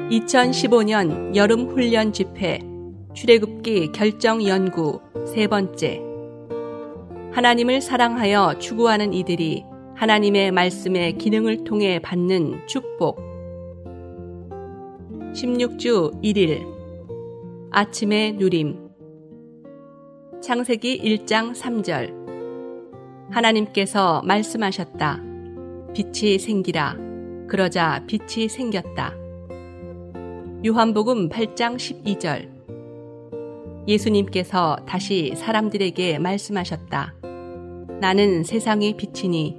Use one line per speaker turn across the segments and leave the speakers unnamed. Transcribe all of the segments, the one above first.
2015년 여름 훈련 집회 출애굽기 결정 연구 세 번째. 하나님을 사랑하여 추구하는 이들이 하나님의 말씀의 기능을 통해 받는 축복. 16주 1일 아침의 누림. 창세기 1장 3절. 하나님께서 말씀하셨다. 빛이 생기라. 그러자 빛이 생겼다. 요한복음 8장 12절. 예수님께서 다시 사람들에게 말씀하셨다. 나는 세상의 빛이니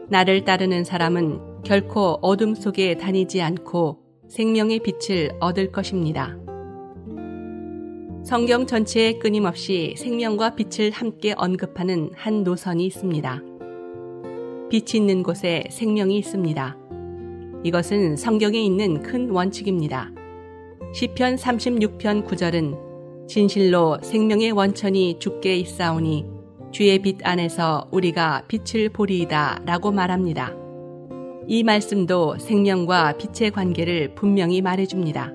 나를 따르는 사람은 결코 어둠 속에 다니지 않고 생명의 빛을 얻을 것입니다. 성경 전체에 끊임없이 생명과 빛을 함께 언급하는 한 노선이 있습니다. 빛이 있는 곳에 생명이 있습니다. 이것은 성경에 있는 큰 원칙입니다. 시편 36편 9절은 진실로 생명의 원천이 주께 있사오니 주의 빛 안에서 우리가 빛을 보리이다 라고 말합니다. 이 말씀도 생명과 빛의 관계를 분명히 말해줍니다.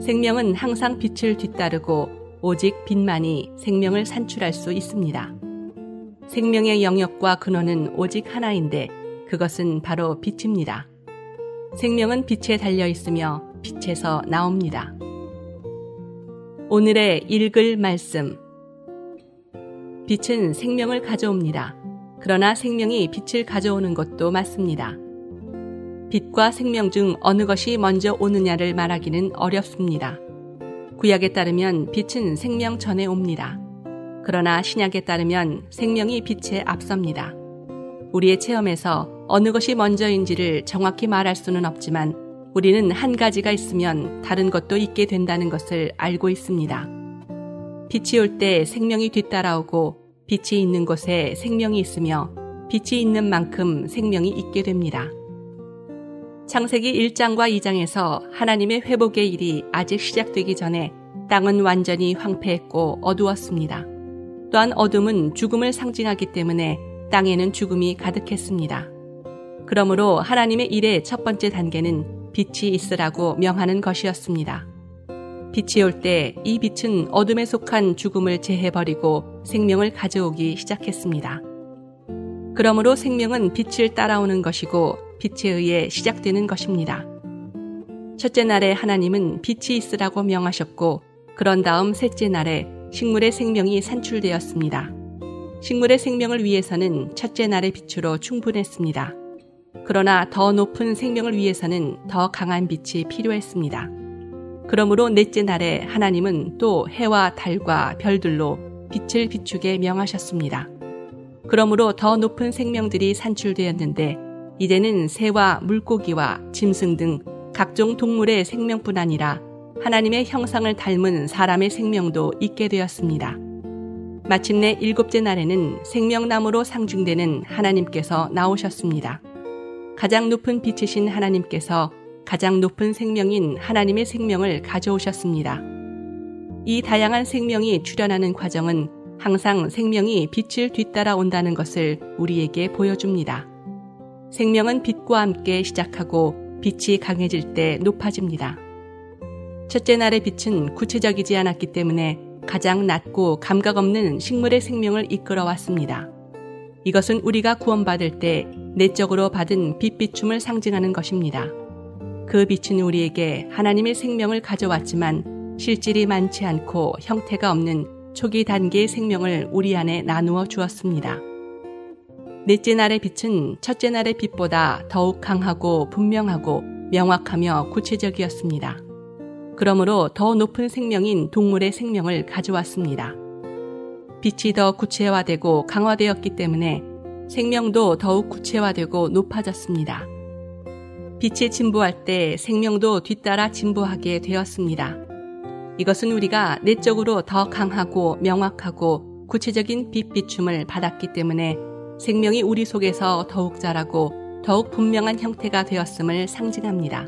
생명은 항상 빛을 뒤따르고 오직 빛만이 생명을 산출할 수 있습니다. 생명의 영역과 근원은 오직 하나인데 그것은 바로 빛입니다. 생명은 빛에 달려 있으며 빛에서 나옵니다. 오늘의 읽을 말씀. 빛은 생명을 가져옵니다. 그러나 생명이 빛을 가져오는 것도 맞습니다. 빛과 생명 중 어느 것이 먼저 오느냐를 말하기는 어렵습니다. 구약에 따르면 빛은 생명 전에 옵니다. 그러나 신약에 따르면 생명이 빛에 앞섭니다. 우리의 체험에서 어느 것이 먼저인지를 정확히 말할 수는 없지만 우리는 한 가지가 있으면 다른 것도 있게 된다는 것을 알고 있습니다. 빛이 올 때 생명이 뒤따라오고 빛이 있는 곳에 생명이 있으며 빛이 있는 만큼 생명이 있게 됩니다. 창세기 1장과 2장에서 하나님의 회복의 일이 아직 시작되기 전에 땅은 완전히 황폐했고 어두웠습니다. 또한 어둠은 죽음을 상징하기 때문에 땅에는 죽음이 가득했습니다. 그러므로 하나님의 일의 첫 번째 단계는 빛이 있으라고 명하는 것이었습니다. 빛이 올 때 이 빛은 어둠에 속한 죽음을 제해버리고 생명을 가져오기 시작했습니다. 그러므로 생명은 빛을 따라오는 것이고 빛에 의해 시작되는 것입니다. 첫째 날에 하나님은 빛이 있으라고 명하셨고 그런 다음 셋째 날에 식물의 생명이 산출되었습니다. 식물의 생명을 위해서는 첫째 날의 빛으로 충분했습니다. 그러나 더 높은 생명을 위해서는 더 강한 빛이 필요했습니다. 그러므로 넷째 날에 하나님은 또 해와 달과 별들로 빛을 비추게 명하셨습니다. 그러므로 더 높은 생명들이 산출되었는데 이제는 새와 물고기와 짐승 등 각종 동물의 생명뿐 아니라 하나님의 형상을 닮은 사람의 생명도 있게 되었습니다. 마침내 일곱째 날에는 생명나무로 상징되는 하나님께서 나오셨습니다. 가장 높은 빛이신 하나님께서 가장 높은 생명인 하나님의 생명을 가져오셨습니다. 이 다양한 생명이 출현하는 과정은 항상 생명이 빛을 뒤따라 온다는 것을 우리에게 보여줍니다. 생명은 빛과 함께 시작하고 빛이 강해질 때 높아집니다. 첫째 날의 빛은 구체적이지 않았기 때문에 가장 낮고 감각 없는 식물의 생명을 이끌어왔습니다. 이것은 우리가 구원받을 때 내적으로 받은 빛 비춤을 상징하는 것입니다. 그 빛은 우리에게 하나님의 생명을 가져왔지만 실질이 많지 않고 형태가 없는 초기 단계의 생명을 우리 안에 나누어 주었습니다. 넷째 날의 빛은 첫째 날의 빛보다 더욱 강하고 분명하고 명확하며 구체적이었습니다. 그러므로 더 높은 생명인 동물의 생명을 가져왔습니다. 빛이 더 구체화되고 강화되었기 때문에 생명도 더욱 구체화되고 높아졌습니다. 빛이 진보할 때 생명도 뒤따라 진보하게 되었습니다. 이것은 우리가 내적으로 더 강하고 명확하고 구체적인 빛 비춤을 받았기 때문에 생명이 우리 속에서 더욱 자라고 더욱 분명한 형태가 되었음을 상징합니다.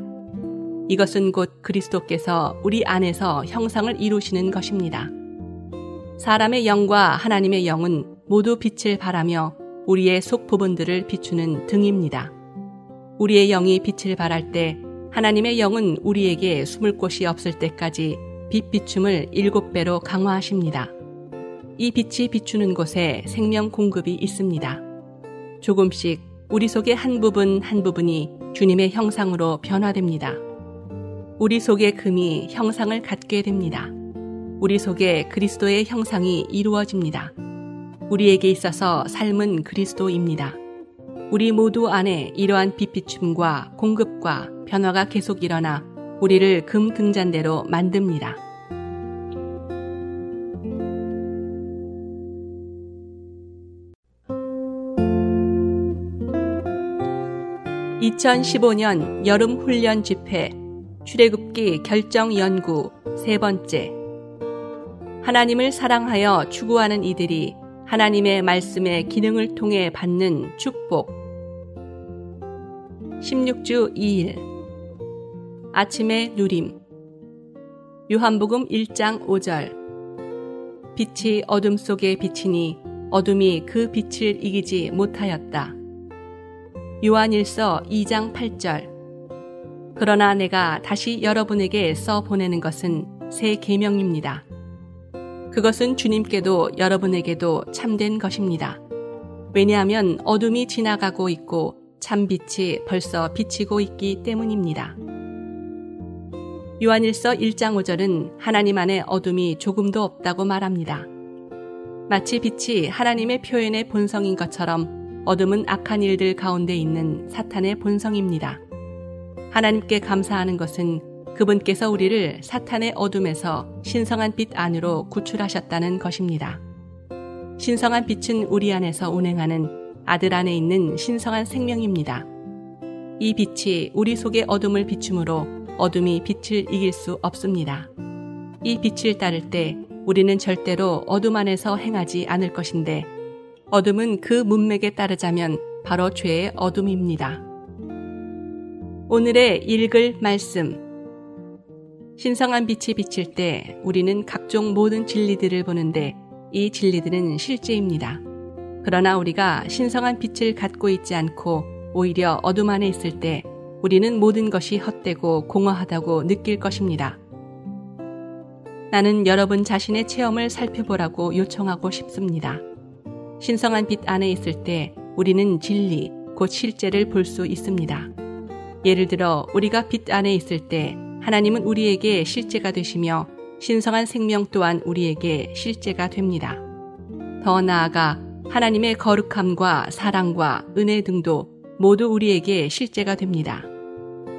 이것은 곧 그리스도께서 우리 안에서 형상을 이루시는 것입니다. 사람의 영과 하나님의 영은 모두 빛을 발하며 우리의 속 부분들을 비추는 등입니다. 우리의 영이 빛을 발할 때 하나님의 영은 우리에게 숨을 곳이 없을 때까지 빛 비춤을 7배로 강화하십니다. 이 빛이 비추는 곳에 생명 공급이 있습니다. 조금씩 우리 속의 한 부분 한 부분이 주님의 형상으로 변화됩니다. 우리 속의 금이 형상을 갖게 됩니다. 우리 속에 그리스도의 형상이 이루어집니다. 우리에게 있어서 삶은 그리스도입니다. 우리 모두 안에 이러한 빛 비춤과 공급과 변화가 계속 일어나 우리를 금 등잔대로 만듭니다. (2015년) 여름 훈련 집회 출애굽기 결정 연구 3번째. 하나님을 사랑하여 추구하는 이들이 하나님의 말씀의 기능을 통해 받는 축복. 16주 2일 아침의 누림. 요한복음 1장 5절. 빛이 어둠 속에 비치니 어둠이 그 빛을 이기지 못하였다. 요한일서 2장 8절. 그러나 내가 다시 여러분에게 써 보내는 것은 새 계명입니다. 그것은 주님께도 여러분에게도 참된 것입니다. 왜냐하면 어둠이 지나가고 있고 참빛이 벌써 비치고 있기 때문입니다. 요한일서 1장 5절은 하나님 안에 어둠이 조금도 없다고 말합니다. 마치 빛이 하나님의 표현의 본성인 것처럼 어둠은 악한 일들 가운데 있는 사탄의 본성입니다. 하나님께 감사하는 것은 그분께서 우리를 사탄의 어둠에서 신성한 빛 안으로 구출하셨다는 것입니다. 신성한 빛은 우리 안에서 운행하는 아들 안에 있는 신성한 생명입니다. 이 빛이 우리 속의 어둠을 비춤으로 어둠이 빛을 이길 수 없습니다. 이 빛을 따를 때 우리는 절대로 어둠 안에서 행하지 않을 것인데 어둠은 그 문맥에 따르자면 바로 죄의 어둠입니다. 오늘의 읽을 말씀. 신성한 빛이 비칠 때 우리는 각종 모든 진리들을 보는데 이 진리들은 실제입니다. 그러나 우리가 신성한 빛을 갖고 있지 않고 오히려 어둠 안에 있을 때 우리는 모든 것이 헛되고 공허하다고 느낄 것입니다. 나는 여러분 자신의 체험을 살펴보라고 요청하고 싶습니다. 신성한 빛 안에 있을 때 우리는 진리, 곧 실제를 볼 수 있습니다. 예를 들어 우리가 빛 안에 있을 때 하나님은 우리에게 실제가 되시며 신성한 생명 또한 우리에게 실제가 됩니다. 더 나아가 하나님의 거룩함과 사랑과 은혜 등도 모두 우리에게 실제가 됩니다.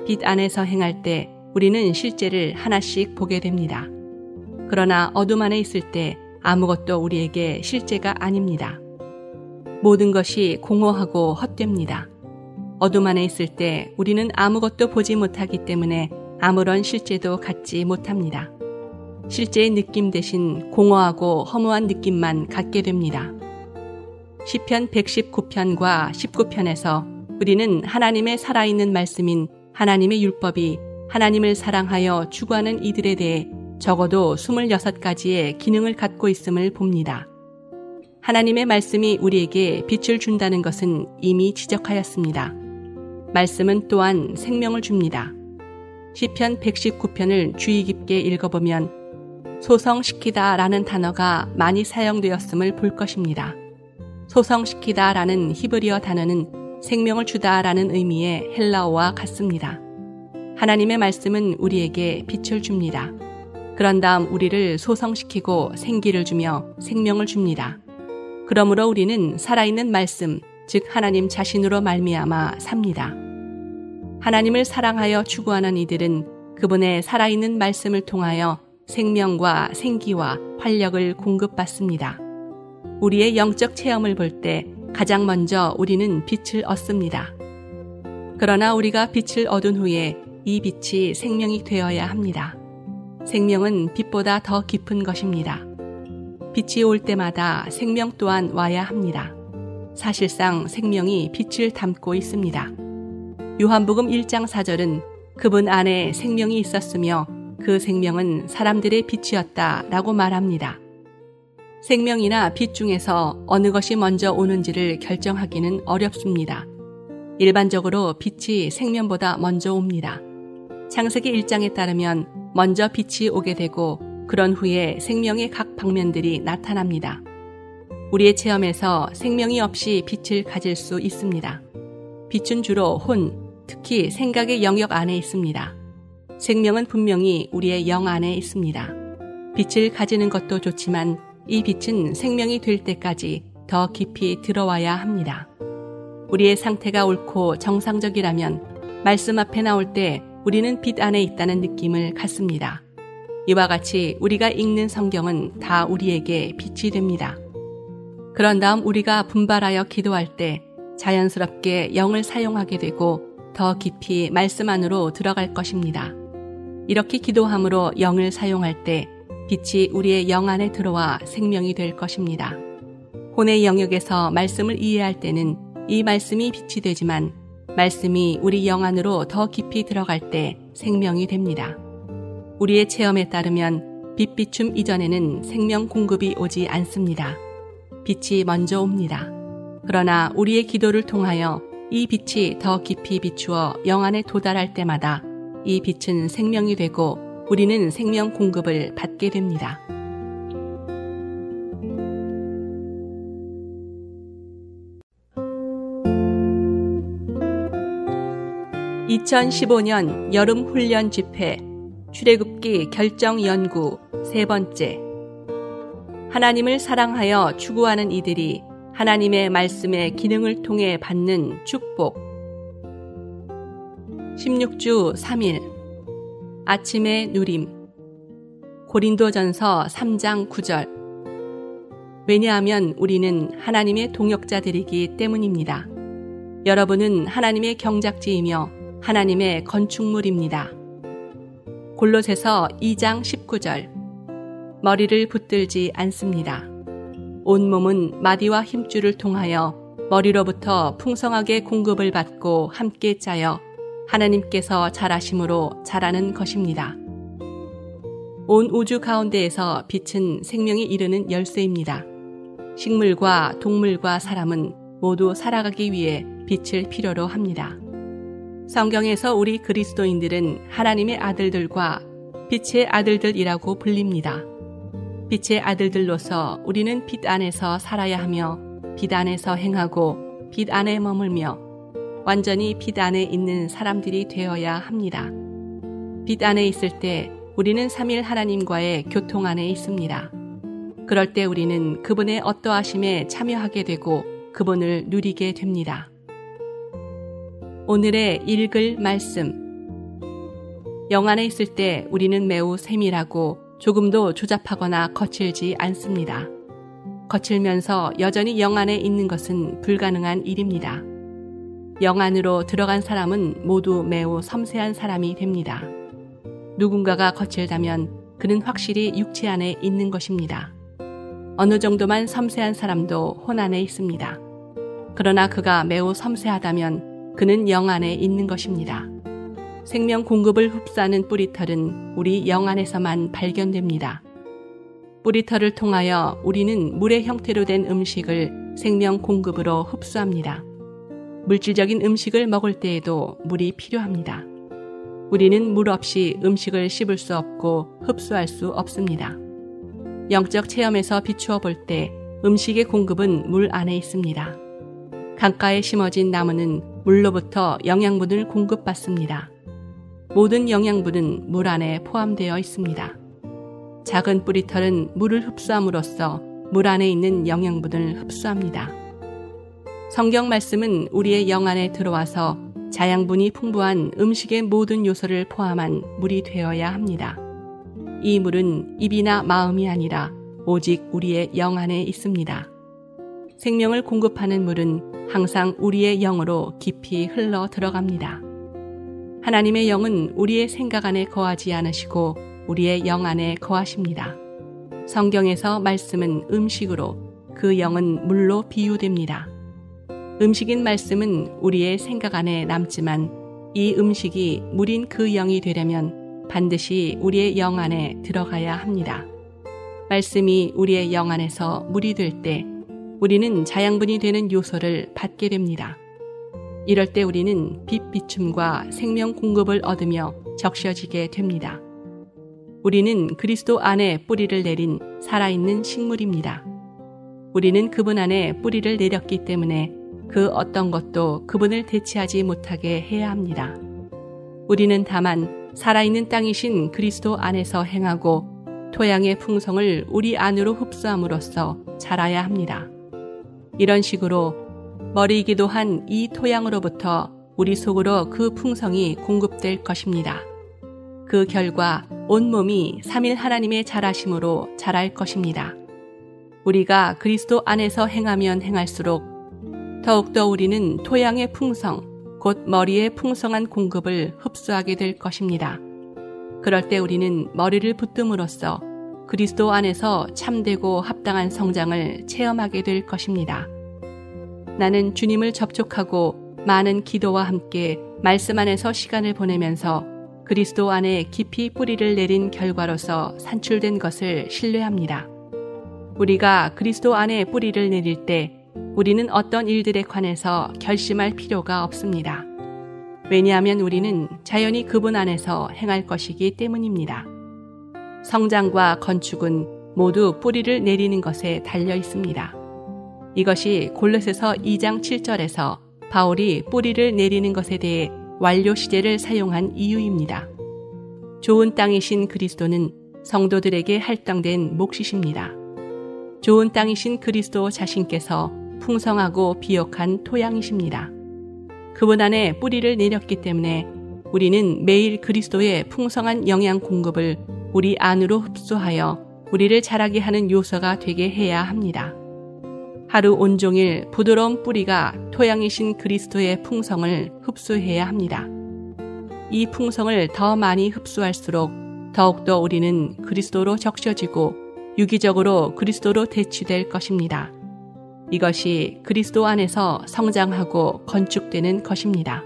빛 안에서 행할 때 우리는 실제를 하나씩 보게 됩니다. 그러나 어둠 안에 있을 때 아무것도 우리에게 실제가 아닙니다. 모든 것이 공허하고 헛됩니다. 어둠 안에 있을 때 우리는 아무것도 보지 못하기 때문에 아무런 실제도 갖지 못합니다. 실제의 느낌 대신 공허하고 허무한 느낌만 갖게 됩니다. 시편 119편과 19편에서 우리는 하나님의 살아있는 말씀인 하나님의 율법이 하나님을 사랑하여 추구하는 이들에 대해 적어도 26가지의 기능을 갖고 있음을 봅니다. 하나님의 말씀이 우리에게 빛을 준다는 것은 이미 지적하였습니다. 말씀은 또한 생명을 줍니다. 시편 119편을 주의 깊게 읽어보면 소성시키다 라는 단어가 많이 사용되었음을 볼 것입니다. 소성시키다 라는 히브리어 단어는 생명을 주다 라는 의미의 헬라어와 같습니다. 하나님의 말씀은 우리에게 빛을 줍니다. 그런 다음 우리를 소성시키고 생기를 주며 생명을 줍니다. 그러므로 우리는 살아있는 말씀, 즉 하나님 자신으로 말미암아 삽니다. 하나님을 사랑하여 추구하는 이들은 그분의 살아있는 말씀을 통하여 생명과 생기와 활력을 공급받습니다. 우리의 영적 체험을 볼 때 가장 먼저 우리는 빛을 얻습니다. 그러나 우리가 빛을 얻은 후에 이 빛이 생명이 되어야 합니다. 생명은 빛보다 더 깊은 것입니다. 빛이 올 때마다 생명 또한 와야 합니다. 사실상 생명이 빛을 담고 있습니다. 요한복음 1장 4절은 그분 안에 생명이 있었으며 그 생명은 사람들의 빛이었다 라고 말합니다. 생명이나 빛 중에서 어느 것이 먼저 오는지를 결정하기는 어렵습니다. 일반적으로 빛이 생명보다 먼저 옵니다. 창세기 1장에 따르면 먼저 빛이 오게 되고 그런 후에 생명의 각 방면들이 나타납니다. 우리의 체험에서 생명이 없이 빛을 가질 수 있습니다. 빛은 주로 혼, 특히 생각의 영역 안에 있습니다. 생명은 분명히 우리의 영 안에 있습니다. 빛을 가지는 것도 좋지만 이 빛은 생명이 될 때까지 더 깊이 들어와야 합니다. 우리의 상태가 옳고 정상적이라면 말씀 앞에 나올 때 우리는 빛 안에 있다는 느낌을 갖습니다. 이와 같이 우리가 읽는 성경은 다 우리에게 빛이 됩니다. 그런 다음 우리가 분발하여 기도할 때 자연스럽게 영을 사용하게 되고 더 깊이 말씀 안으로 들어갈 것입니다. 이렇게 기도함으로 영을 사용할 때 빛이 우리의 영 안에 들어와 생명이 될 것입니다. 혼의 영역에서 말씀을 이해할 때는 이 말씀이 빛이 되지만 말씀이 우리 영 안으로 더 깊이 들어갈 때 생명이 됩니다. 우리의 체험에 따르면 빛 비춤 이전에는 생명 공급이 오지 않습니다. 빛이 먼저 옵니다. 그러나 우리의 기도를 통하여 이 빛이 더 깊이 비추어 영 안에 도달할 때마다 이 빛은 생명이 되고 우리는 생명 공급을 받게 됩니다. (2015년) 여름 훈련 집회 출애굽기 결정 연구 세 번째. 하나님을 사랑하여 추구하는 이들이 하나님의 말씀의 기능을 통해 받는 축복. 16주 3일 아침의 누림. 고린도전서 3장 9절. 왜냐하면 우리는 하나님의 동역자들이기 때문입니다. 여러분은 하나님의 경작지이며 하나님의 건축물입니다. 골로새서 2장 19절. 머리를 붙들지 않습니다. 온몸은 마디와 힘줄을 통하여 머리로부터 풍성하게 공급을 받고 함께 짜여 하나님께서 잘하심으로 자라는 것입니다. 온 우주 가운데에서 빛은 생명이 이르는 열쇠입니다. 식물과 동물과 사람은 모두 살아가기 위해 빛을 필요로 합니다. 성경에서 우리 그리스도인들은 하나님의 아들들과 빛의 아들들이라고 불립니다. 빛의 아들들로서 우리는 빛 안에서 살아야 하며 빛 안에서 행하고 빛 안에 머물며 완전히 빛 안에 있는 사람들이 되어야 합니다. 빛 안에 있을 때 우리는 삼일 하나님과의 교통 안에 있습니다. 그럴 때 우리는 그분의 어떠하심에 참여하게 되고 그분을 누리게 됩니다. 오늘의 읽을 말씀. 영 안에 있을 때 우리는 매우 세밀하고 조금도 조잡하거나 거칠지 않습니다. 거칠면서 여전히 영 안에 있는 것은 불가능한 일입니다. 영 안으로 들어간 사람은 모두 매우 섬세한 사람이 됩니다. 누군가가 거칠다면 그는 확실히 육체 안에 있는 것입니다. 어느 정도만 섬세한 사람도 혼 안에 있습니다. 그러나 그가 매우 섬세하다면 그는 영 안에 있는 것입니다. 생명 공급을 흡수하는 뿌리털은 우리 영 안에서만 발견됩니다. 뿌리털을 통하여 우리는 물의 형태로 된 음식을 생명 공급으로 흡수합니다. 물질적인 음식을 먹을 때에도 물이 필요합니다. 우리는 물 없이 음식을 씹을 수 없고 흡수할 수 없습니다. 영적 체험에서 비추어 볼 때 음식의 공급은 물 안에 있습니다. 강가에 심어진 나무는 물로부터 영양분을 공급받습니다. 모든 영양분은 물 안에 포함되어 있습니다. 작은 뿌리털은 물을 흡수함으로써 물 안에 있는 영양분을 흡수합니다. 성경 말씀은 우리의 영 안에 들어와서 자양분이 풍부한 음식의 모든 요소를 포함한 물이 되어야 합니다. 이 물은 입이나 마음이 아니라 오직 우리의 영 안에 있습니다. 생명을 공급하는 물은 항상 우리의 영으로 깊이 흘러 들어갑니다. 하나님의 영은 우리의 생각 안에 거하지 않으시고 우리의 영 안에 거하십니다. 성경에서 말씀은 음식으로, 그 영은 물로 비유됩니다. 음식인 말씀은 우리의 생각 안에 남지만 이 음식이 물인 그 영이 되려면 반드시 우리의 영 안에 들어가야 합니다. 말씀이 우리의 영 안에서 물이 될 때 우리는 자양분이 되는 요소를 받게 됩니다. 이럴 때 우리는 빛 비춤과 생명 공급을 얻으며 적셔지게 됩니다. 우리는 그리스도 안에 뿌리를 내린 살아있는 식물입니다. 우리는 그분 안에 뿌리를 내렸기 때문에 그 어떤 것도 그분을 대체하지 못하게 해야 합니다. 우리는 다만 살아있는 땅이신 그리스도 안에서 행하고 토양의 풍성을 우리 안으로 흡수함으로써 자라야 합니다. 이런 식으로 머리이기도 한 이 토양으로부터 우리 속으로 그 풍성이 공급될 것입니다. 그 결과 온몸이 삼일 하나님의 자라심으로 자랄 것입니다. 우리가 그리스도 안에서 행하면 행할수록 더욱더 우리는 토양의 풍성, 곧 머리의 풍성한 공급을 흡수하게 될 것입니다. 그럴 때 우리는 머리를 붙듦으로써 그리스도 안에서 참되고 합당한 성장을 체험하게 될 것입니다. 나는 주님을 접촉하고 많은 기도와 함께 말씀 안에서 시간을 보내면서 그리스도 안에 깊이 뿌리를 내린 결과로서 산출된 것을 신뢰합니다. 우리가 그리스도 안에 뿌리를 내릴 때 우리는 어떤 일들에 관해서 결심할 필요가 없습니다. 왜냐하면 우리는 자연히 그분 안에서 행할 것이기 때문입니다. 성장과 건축은 모두 뿌리를 내리는 것에 달려 있습니다. 이것이 골로새서 2장 7절에서 바울이 뿌리를 내리는 것에 대해 완료 시제를 사용한 이유입니다. 좋은 땅이신 그리스도는 성도들에게 할당된 몫이십니다. 좋은 땅이신 그리스도 자신께서 풍성하고 비옥한 토양이십니다. 그분 안에 뿌리를 내렸기 때문에 우리는 매일 그리스도의 풍성한 영양 공급을 우리 안으로 흡수하여 우리를 자라게 하는 요소가 되게 해야 합니다. 하루 온종일 부드러운 뿌리가 토양이신 그리스도의 풍성을 흡수해야 합니다. 이 풍성을 더 많이 흡수할수록 더욱더 우리는 그리스도로 적셔지고 유기적으로 그리스도로 대치될 것입니다. 이것이 그리스도 안에서 성장하고 건축되는 것입니다.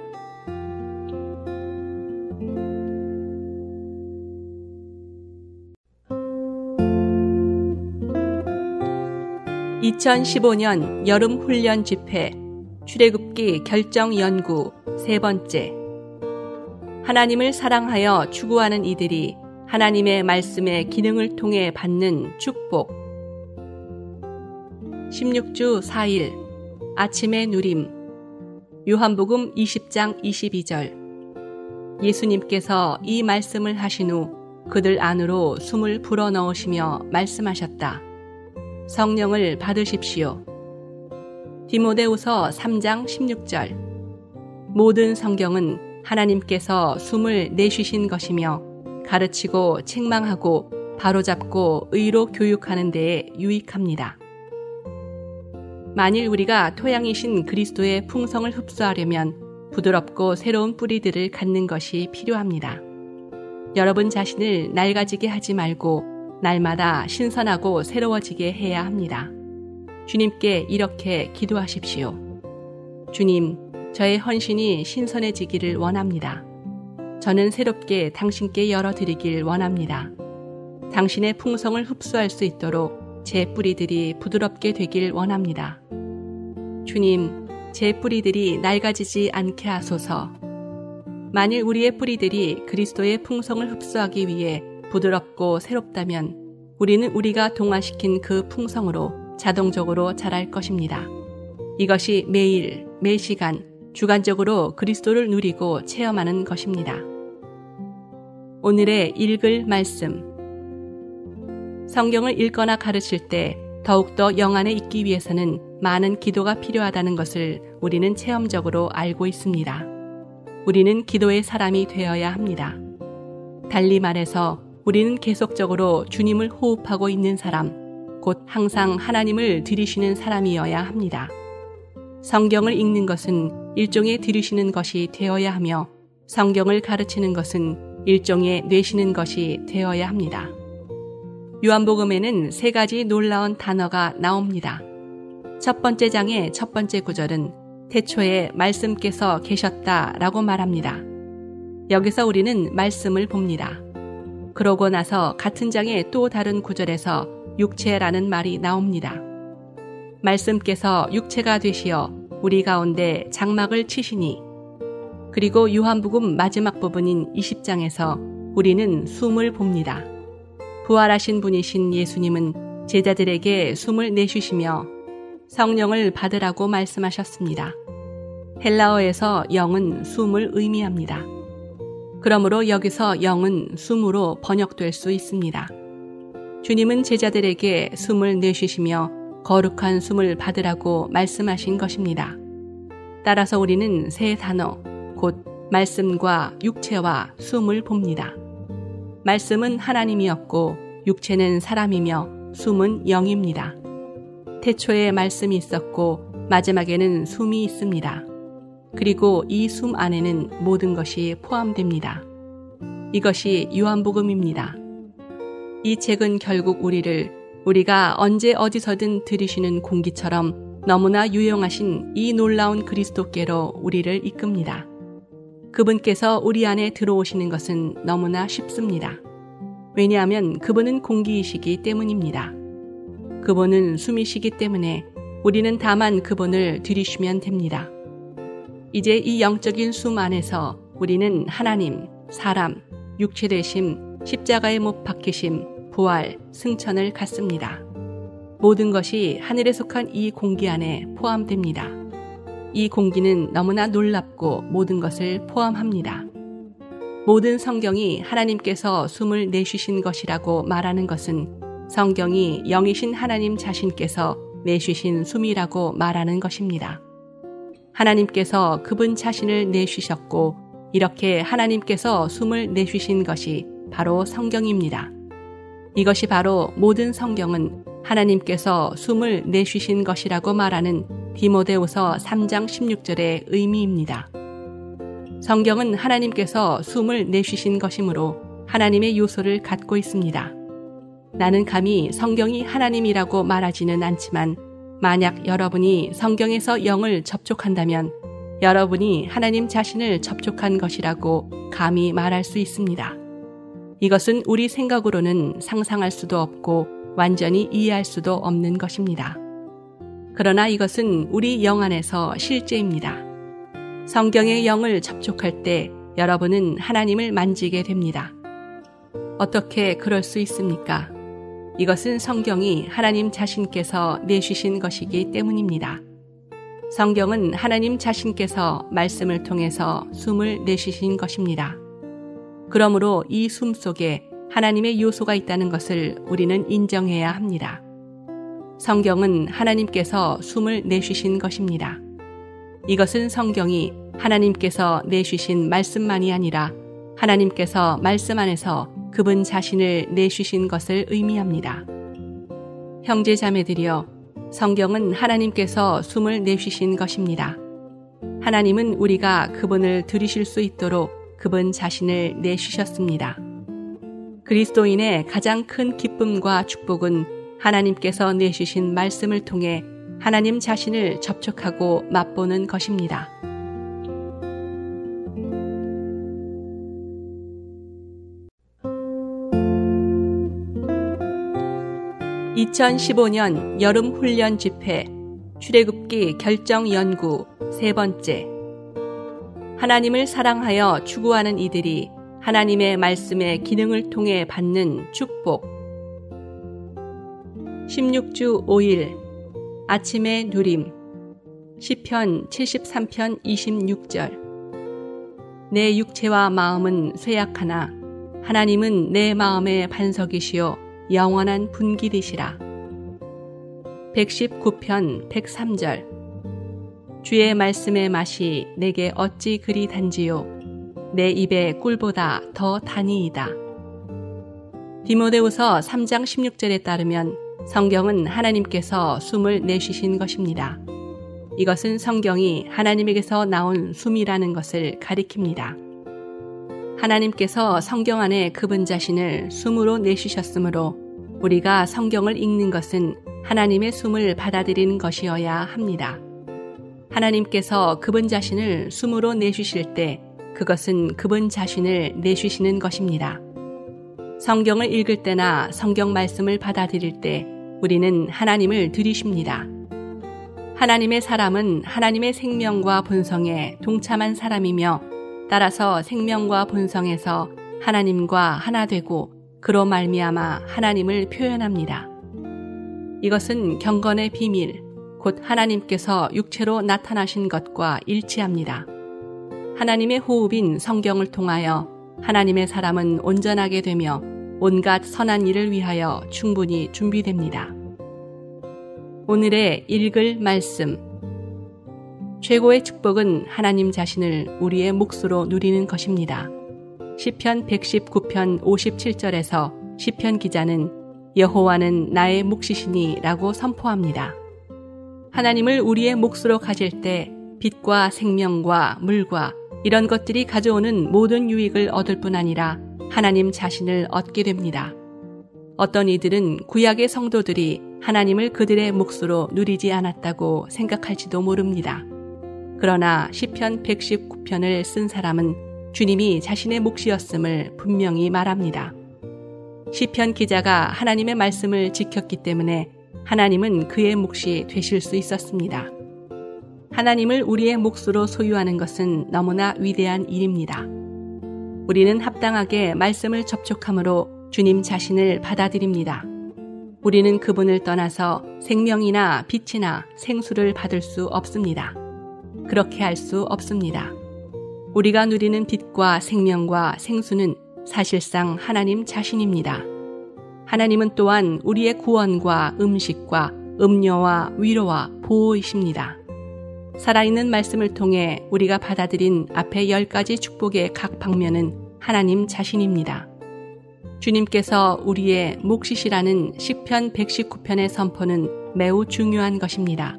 (2015년) 여름 훈련 집회 출애굽기 결정 연구 세 번째. 하나님을 사랑하여 추구하는 이들이 하나님의 말씀의 기능을 통해 받는 축복. 16주 4일 아침의 누림. 요한복음 20장 22절. 예수님께서 이 말씀을 하신 후 그들 안으로 숨을 불어넣으시며 말씀하셨다. 성령을 받으십시오. 디모데후서 3장 16절. 모든 성경은 하나님께서 숨을 내쉬신 것이며 가르치고 책망하고 바로잡고 의로 교육하는 데에 유익합니다. 만일 우리가 토양이신 그리스도의 풍성을 흡수하려면 부드럽고 새로운 뿌리들을 갖는 것이 필요합니다. 여러분 자신을 낡아지게 하지 말고 날마다 신선하고 새로워지게 해야 합니다. 주님께 이렇게 기도하십시오. 주님, 저의 헌신이 신선해지기를 원합니다. 저는 새롭게 당신께 열어드리길 원합니다. 당신의 풍성을 흡수할 수 있도록 제 뿌리들이 부드럽게 되길 원합니다. 주님, 제 뿌리들이 낡아지지 않게 하소서. 만일 우리의 뿌리들이 그리스도의 풍성을 흡수하기 위해 부드럽고 새롭다면 우리는 우리가 동화시킨 그 풍성으로 자동적으로 자랄 것입니다. 이것이 매일, 매시간, 주간적으로 그리스도를 누리고 체험하는 것입니다. 오늘의 읽을 말씀. 성경을 읽거나 가르칠 때 더욱더 영 안에 있기 위해서는 많은 기도가 필요하다는 것을 우리는 체험적으로 알고 있습니다. 우리는 기도의 사람이 되어야 합니다. 달리 말해서 우리는 계속적으로 주님을 호흡하고 있는 사람, 곧 항상 하나님을 들이쉬는 사람이어야 합니다. 성경을 읽는 것은 일종의 들으시는 것이 되어야 하며 성경을 가르치는 것은 일종의 뇌시는 것이 되어야 합니다. 요한복음에는 세 가지 놀라운 단어가 나옵니다. 첫 번째 장의 첫 번째 구절은 태초에 말씀께서 계셨다라고 말합니다. 여기서 우리는 말씀을 봅니다. 그러고 나서 같은 장의 또 다른 구절에서 육체라는 말이 나옵니다. 말씀께서 육체가 되시어 우리 가운데 장막을 치시니. 그리고 요한복음 마지막 부분인 20장에서 우리는 숨을 봅니다. 부활하신 분이신 예수님은 제자들에게 숨을 내쉬시며 성령을 받으라고 말씀하셨습니다. 헬라어에서 영은 숨을 의미합니다. 그러므로 여기서 영은 숨으로 번역될 수 있습니다. 주님은 제자들에게 숨을 내쉬시며 거룩한 숨을 받으라고 말씀하신 것입니다. 따라서 우리는 세 단어, 곧 말씀과 육체와 숨을 봅니다. 말씀은 하나님이었고 육체는 사람이며 숨은 영입니다. 태초에 말씀이 있었고 마지막에는 숨이 있습니다. 그리고 이 숨 안에는 모든 것이 포함됩니다. 이것이 요한복음입니다. 이 책은 결국 우리가 언제 어디서든 들으시는 공기처럼 너무나 유용하신 이 놀라운 그리스도께로 우리를 이끕니다. 그분께서 우리 안에 들어오시는 것은 너무나 쉽습니다. 왜냐하면 그분은 공기이시기 때문입니다. 그분은 숨이시기 때문에 우리는 다만 그분을 들이쉬면 됩니다. 이제 이 영적인 숨 안에서 우리는 하나님, 사람, 육체 되심, 십자가에 못 박히심, 부활, 승천을 갖습니다. 모든 것이 하늘에 속한 이 공기 안에 포함됩니다. 이 공기는 너무나 놀랍고 모든 것을 포함합니다. 모든 성경이 하나님께서 숨을 내쉬신 것이라고 말하는 것은 성경이 영이신 하나님 자신께서 내쉬신 숨이라고 말하는 것입니다. 하나님께서 그분 자신을 내쉬셨고 이렇게 하나님께서 숨을 내쉬신 것이 바로 성경입니다. 이것이 바로 모든 성경은 하나님께서 숨을 내쉬신 것이라고 말하는 디모데후서 3장 16절의 의미입니다. 성경은 하나님께서 숨을 내쉬신 것이므로 하나님의 요소를 갖고 있습니다. 나는 감히 성경이 하나님이라고 말하지는 않지만 만약 여러분이 성경에서 영을 접촉한다면 여러분이 하나님 자신을 접촉한 것이라고 감히 말할 수 있습니다. 이것은 우리 생각으로는 상상할 수도 없고 완전히 이해할 수도 없는 것입니다. 그러나 이것은 우리 영 안에서 실제입니다. 성경의 영을 접촉할 때 여러분은 하나님을 만지게 됩니다. 어떻게 그럴 수 있습니까? 이것은 성경이 하나님 자신께서 내쉬신 것이기 때문입니다. 성경은 하나님 자신께서 말씀을 통해서 숨을 내쉬신 것입니다. 그러므로 이 숨 속에 하나님의 요소가 있다는 것을 우리는 인정해야 합니다. 성경은 하나님께서 숨을 내쉬신 것입니다. 이것은 성경이 하나님께서 내쉬신 말씀만이 아니라 하나님께서 말씀 안에서 그분 자신을 내쉬신 것을 의미합니다. 형제 자매들이여, 성경은 하나님께서 숨을 내쉬신 것입니다. 하나님은 우리가 그분을 들으실 수 있도록 그분 자신을 내쉬셨습니다. 그리스도인의 가장 큰 기쁨과 축복은 하나님께서 내쉬신 말씀을 통해 하나님 자신을 접촉하고 맛보는 것입니다. (2015년) 여름 훈련 집회 출애굽기 결정 연구 세 번째. 하나님을 사랑하여 추구하는 이들이 하나님의 말씀의 기능을 통해 받는 축복. 16주 5일 아침의 누림. 시편 73편 26절. 내 육체와 마음은 쇠약하나 하나님은 내 마음의 반석이시요 영원한 분길이시라. 119편 103절. 주의 말씀의 맛이 내게 어찌 그리 단지요 내 입에 꿀보다 더 단이이다. 디모데후서 3장 16절에 따르면 성경은 하나님께서 숨을 내쉬신 것입니다. 이것은 성경이 하나님에게서 나온 숨이라는 것을 가리킵니다. 하나님께서 성경 안에 그분 자신을 숨으로 내쉬셨으므로 우리가 성경을 읽는 것은 하나님의 숨을 받아들이는 것이어야 합니다. 하나님께서 그분 자신을 숨으로 내쉬실 때 그것은 그분 자신을 내쉬시는 것입니다. 성경을 읽을 때나 성경 말씀을 받아들일 때 우리는 하나님을 들이쉽니다. 하나님의 사람은 하나님의 생명과 본성에 동참한 사람이며 따라서 생명과 본성에서 하나님과 하나 되고 그로 말미암아 하나님을 표현합니다. 이것은 경건의 비밀, 곧 하나님께서 육체로 나타나신 것과 일치합니다. 하나님의 호흡인 성경을 통하여 하나님의 사람은 온전하게 되며 온갖 선한 일을 위하여 충분히 준비됩니다. 오늘의 읽을 말씀. 최고의 축복은 하나님 자신을 우리의 몫으로 누리는 것입니다. 시편 119편 57절에서 시편 기자는 여호와는 나의 몫이시니 라고 선포합니다. 하나님을 우리의 몫으로 가질 때 빛과 생명과 물과 이런 것들이 가져오는 모든 유익을 얻을 뿐 아니라 하나님 자신을 얻게 됩니다. 어떤 이들은 구약의 성도들이 하나님을 그들의 몫으로 누리지 않았다고 생각할지도 모릅니다. 그러나 시편 119편을 쓴 사람은 주님이 자신의 몫이었음을 분명히 말합니다. 시편 기자가 하나님의 말씀을 지켰기 때문에 하나님은 그의 몫이 되실 수 있었습니다. 하나님을 우리의 몫으로 소유하는 것은 너무나 위대한 일입니다. 우리는 합당하게 말씀을 접촉함으로 주님 자신을 받아들입니다. 우리는 그분을 떠나서 생명이나 빛이나 생수를 받을 수 없습니다. 그렇게 할 수 없습니다. 우리가 누리는 빛과 생명과 생수는 사실상 하나님 자신입니다. 하나님은 또한 우리의 구원과 음식과 음료와 위로와 보호이십니다. 살아있는 말씀을 통해 우리가 받아들인 앞에 10가지 축복의 각 방면은 하나님 자신입니다. 주님께서 우리의 몫이시라는 시편 119편의 선포는 매우 중요한 것입니다.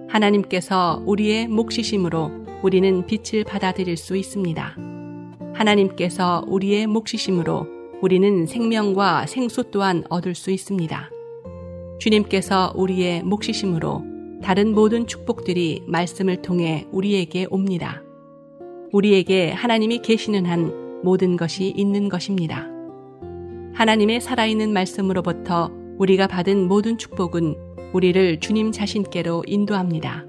하나님께서 우리의 몫이심으로 우리는 빛을 받아들일 수 있습니다. 하나님께서 우리의 몫이심으로 우리는 생명과 생수 또한 얻을 수 있습니다. 주님께서 우리의 몫이심으로 다른 모든 축복들이 말씀을 통해 우리에게 옵니다. 우리에게 하나님이 계시는 한 모든 것이 있는 것입니다. 하나님의 살아있는 말씀으로부터 우리가 받은 모든 축복은 우리를 주님 자신께로 인도합니다.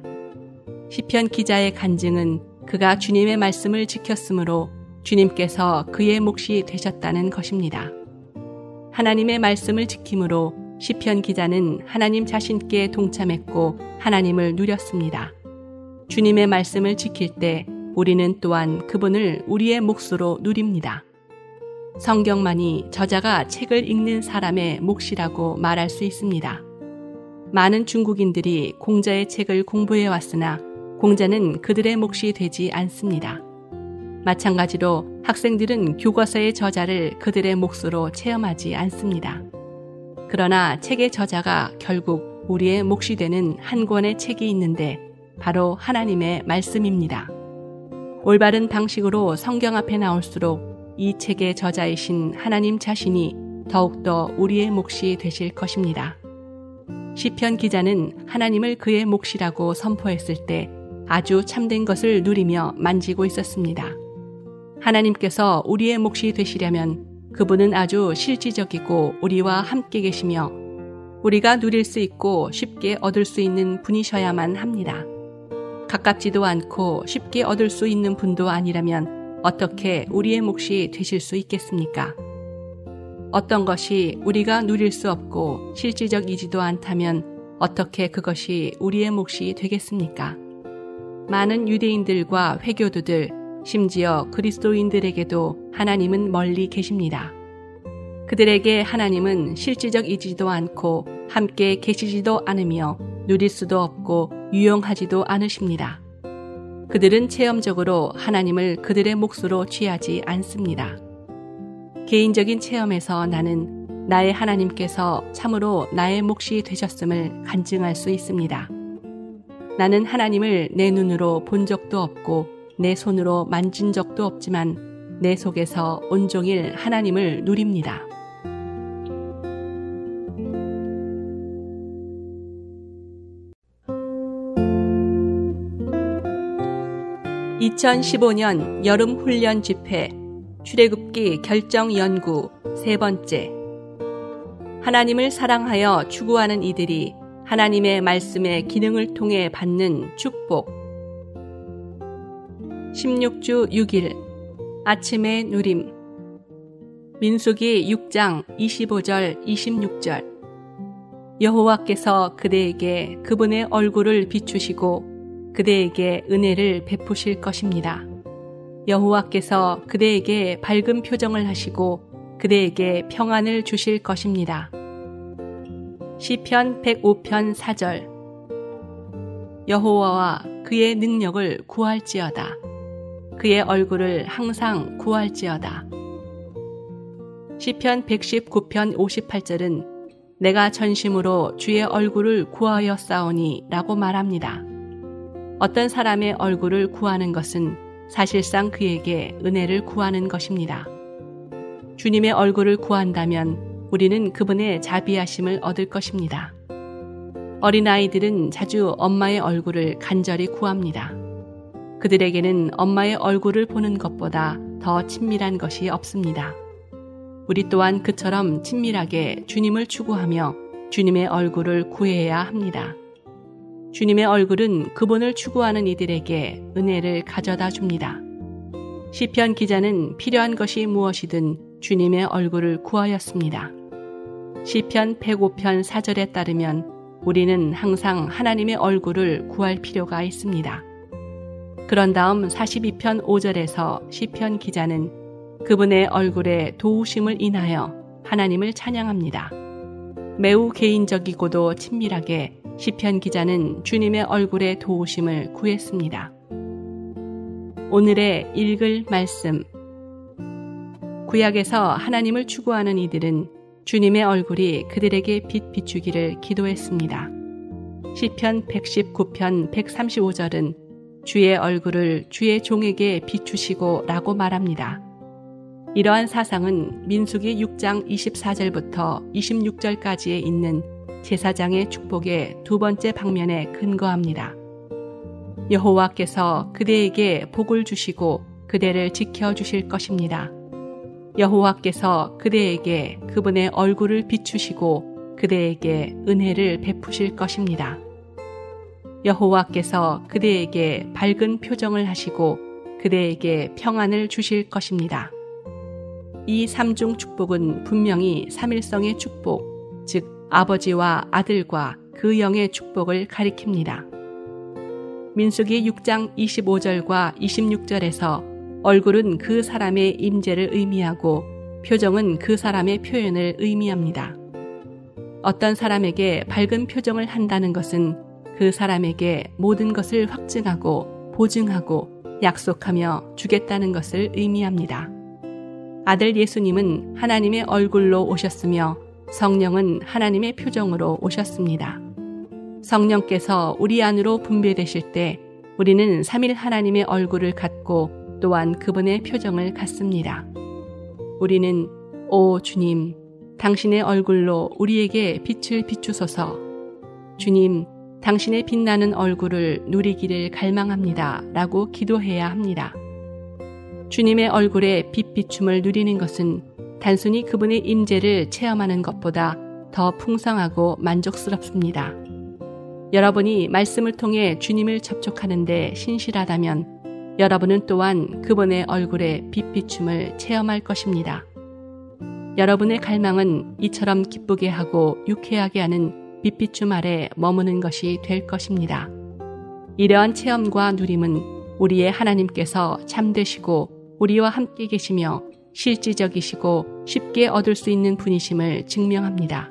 시편 기자의 간증은 그가 주님의 말씀을 지켰으므로 주님께서 그의 몫이 되셨다는 것입니다. 하나님의 말씀을 지킴으로 시편 기자는 하나님 자신께 동참했고 하나님을 누렸습니다. 주님의 말씀을 지킬 때 우리는 또한 그분을 우리의 몫으로 누립니다. 성경만이 저자가 책을 읽는 사람의 몫이라고 말할 수 있습니다. 많은 중국인들이 공자의 책을 공부해 왔으나 공자는 그들의 몫이 되지 않습니다. 마찬가지로 학생들은 교과서의 저자를 그들의 몫으로 체험하지 않습니다. 그러나 책의 저자가 결국 우리의 몫이 되는 한 권의 책이 있는데 바로 하나님의 말씀입니다. 올바른 방식으로 성경 앞에 나올수록 이 책의 저자이신 하나님 자신이 더욱더 우리의 몫이 되실 것입니다. 시편 기자는 하나님을 그의 몫이라고 선포했을 때 아주 참된 것을 누리며 만지고 있었습니다. 하나님께서 우리의 몫이 되시려면 그분은 아주 실질적이고 우리와 함께 계시며 우리가 누릴 수 있고 쉽게 얻을 수 있는 분이셔야만 합니다. 가깝지도 않고 쉽게 얻을 수 있는 분도 아니라면 어떻게 우리의 몫이 되실 수 있겠습니까? 어떤 것이 우리가 누릴 수 없고 실질적이지도 않다면 어떻게 그것이 우리의 몫이 되겠습니까? 많은 유대인들과 회교도들, 심지어 그리스도인들에게도 하나님은 멀리 계십니다. 그들에게 하나님은 실질적이지도 않고 함께 계시지도 않으며 누릴 수도 없고 유용하지도 않으십니다. 그들은 체험적으로 하나님을 그들의 몫으로 취하지 않습니다. 개인적인 체험에서 나는 나의 하나님께서 참으로 나의 몫이 되셨음을 간증할 수 있습니다. 나는 하나님을 내 눈으로 본 적도 없고 내 손으로 만진 적도 없지만 내 속에서 온종일 하나님을 누립니다. (2015년) 여름 훈련 집회 출애굽기 결정 연구 세 번째. 하나님을 사랑하여 추구하는 이들이 하나님의 말씀의 기능을 통해 받는 축복. 16주 6일 아침의 누림. 민수기 6장 25절 26절. 여호와께서 그대에게 그분의 얼굴을 비추시고 그대에게 은혜를 베푸실 것입니다. 여호와께서 그대에게 밝은 표정을 하시고 그대에게 평안을 주실 것입니다. 시편 105편 4절. 여호와와 그의 능력을 구할지어다. 그의 얼굴을 항상 구할지어다. 시편 119편 58절은 내가 전심으로 주의 얼굴을 구하여 싸우니 라고 말합니다. 어떤 사람의 얼굴을 구하는 것은 사실상 그에게 은혜를 구하는 것입니다. 주님의 얼굴을 구한다면 우리는 그분의 자비하심을 얻을 것입니다. 어린아이들은 자주 엄마의 얼굴을 간절히 구합니다. 그들에게는 엄마의 얼굴을 보는 것보다 더 친밀한 것이 없습니다. 우리 또한 그처럼 친밀하게 주님을 추구하며 주님의 얼굴을 구해야 합니다. 주님의 얼굴은 그분을 추구하는 이들에게 은혜를 가져다 줍니다. 시편 기자는 필요한 것이 무엇이든 주님의 얼굴을 구하였습니다. 시편 105편 4절에 따르면 우리는 항상 하나님의 얼굴을 구할 필요가 있습니다. 그런 다음 42편 5절에서 시편 기자는 그분의 얼굴에 도우심을 인하여 하나님을 찬양합니다. 매우 개인적이고도 친밀하게 시편 기자는 주님의 얼굴에 도우심을 구했습니다. 오늘의 읽을 말씀. 구약에서 하나님을 추구하는 이들은 주님의 얼굴이 그들에게 빛 비추기를 기도했습니다. 시편 119편 135절은 주의 얼굴을 주의 종에게 비추시고 라고 말합니다. 이러한 사상은 민수기 6장 24절부터 26절까지에 있는 제사장의 축복의 두 번째 방면에 근거합니다. 여호와께서 그대에게 복을 주시고 그대를 지켜주실 것입니다. 여호와께서 그대에게 그분의 얼굴을 비추시고 그대에게 은혜를 베푸실 것입니다. 여호와께서 그대에게 밝은 표정을 하시고 그대에게 평안을 주실 것입니다. 이 삼중 축복은 분명히 삼일성의 축복, 즉 아버지와 아들과 그 영의 축복을 가리킵니다. 민수기 6장 25절과 26절에서 얼굴은 그 사람의 임재를 의미하고 표정은 그 사람의 표현을 의미합니다. 어떤 사람에게 밝은 표정을 한다는 것은 그 사람에게 모든 것을 확증하고 보증하고 약속하며 주겠다는 것을 의미합니다. 아들 예수님은 하나님의 얼굴로 오셨으며 성령은 하나님의 표정으로 오셨습니다. 성령께서 우리 안으로 분배되실 때 우리는 삼일 하나님의 얼굴을 갖고 또한 그분의 표정을 갖습니다. 우리는 오 주님, 당신의 얼굴로 우리에게 빛을 비추소서. 주님, 당신의 빛나는 얼굴을 누리기를 갈망합니다. 라고 기도해야 합니다. 주님의 얼굴에 빛 비춤을 누리는 것은 단순히 그분의 임재를 체험하는 것보다 더 풍성하고 만족스럽습니다. 여러분이 말씀을 통해 주님을 접촉하는데 신실하다면 여러분은 또한 그분의 얼굴에 빛 비춤을 체험할 것입니다. 여러분의 갈망은 이처럼 기쁘게 하고 유쾌하게 하는 빛 비춤 아래 머무는 것이 될 것입니다. 이러한 체험과 누림은 우리의 하나님께서 참되시고 우리와 함께 계시며 실질적이시고 쉽게 얻을 수 있는 분이심을 증명합니다.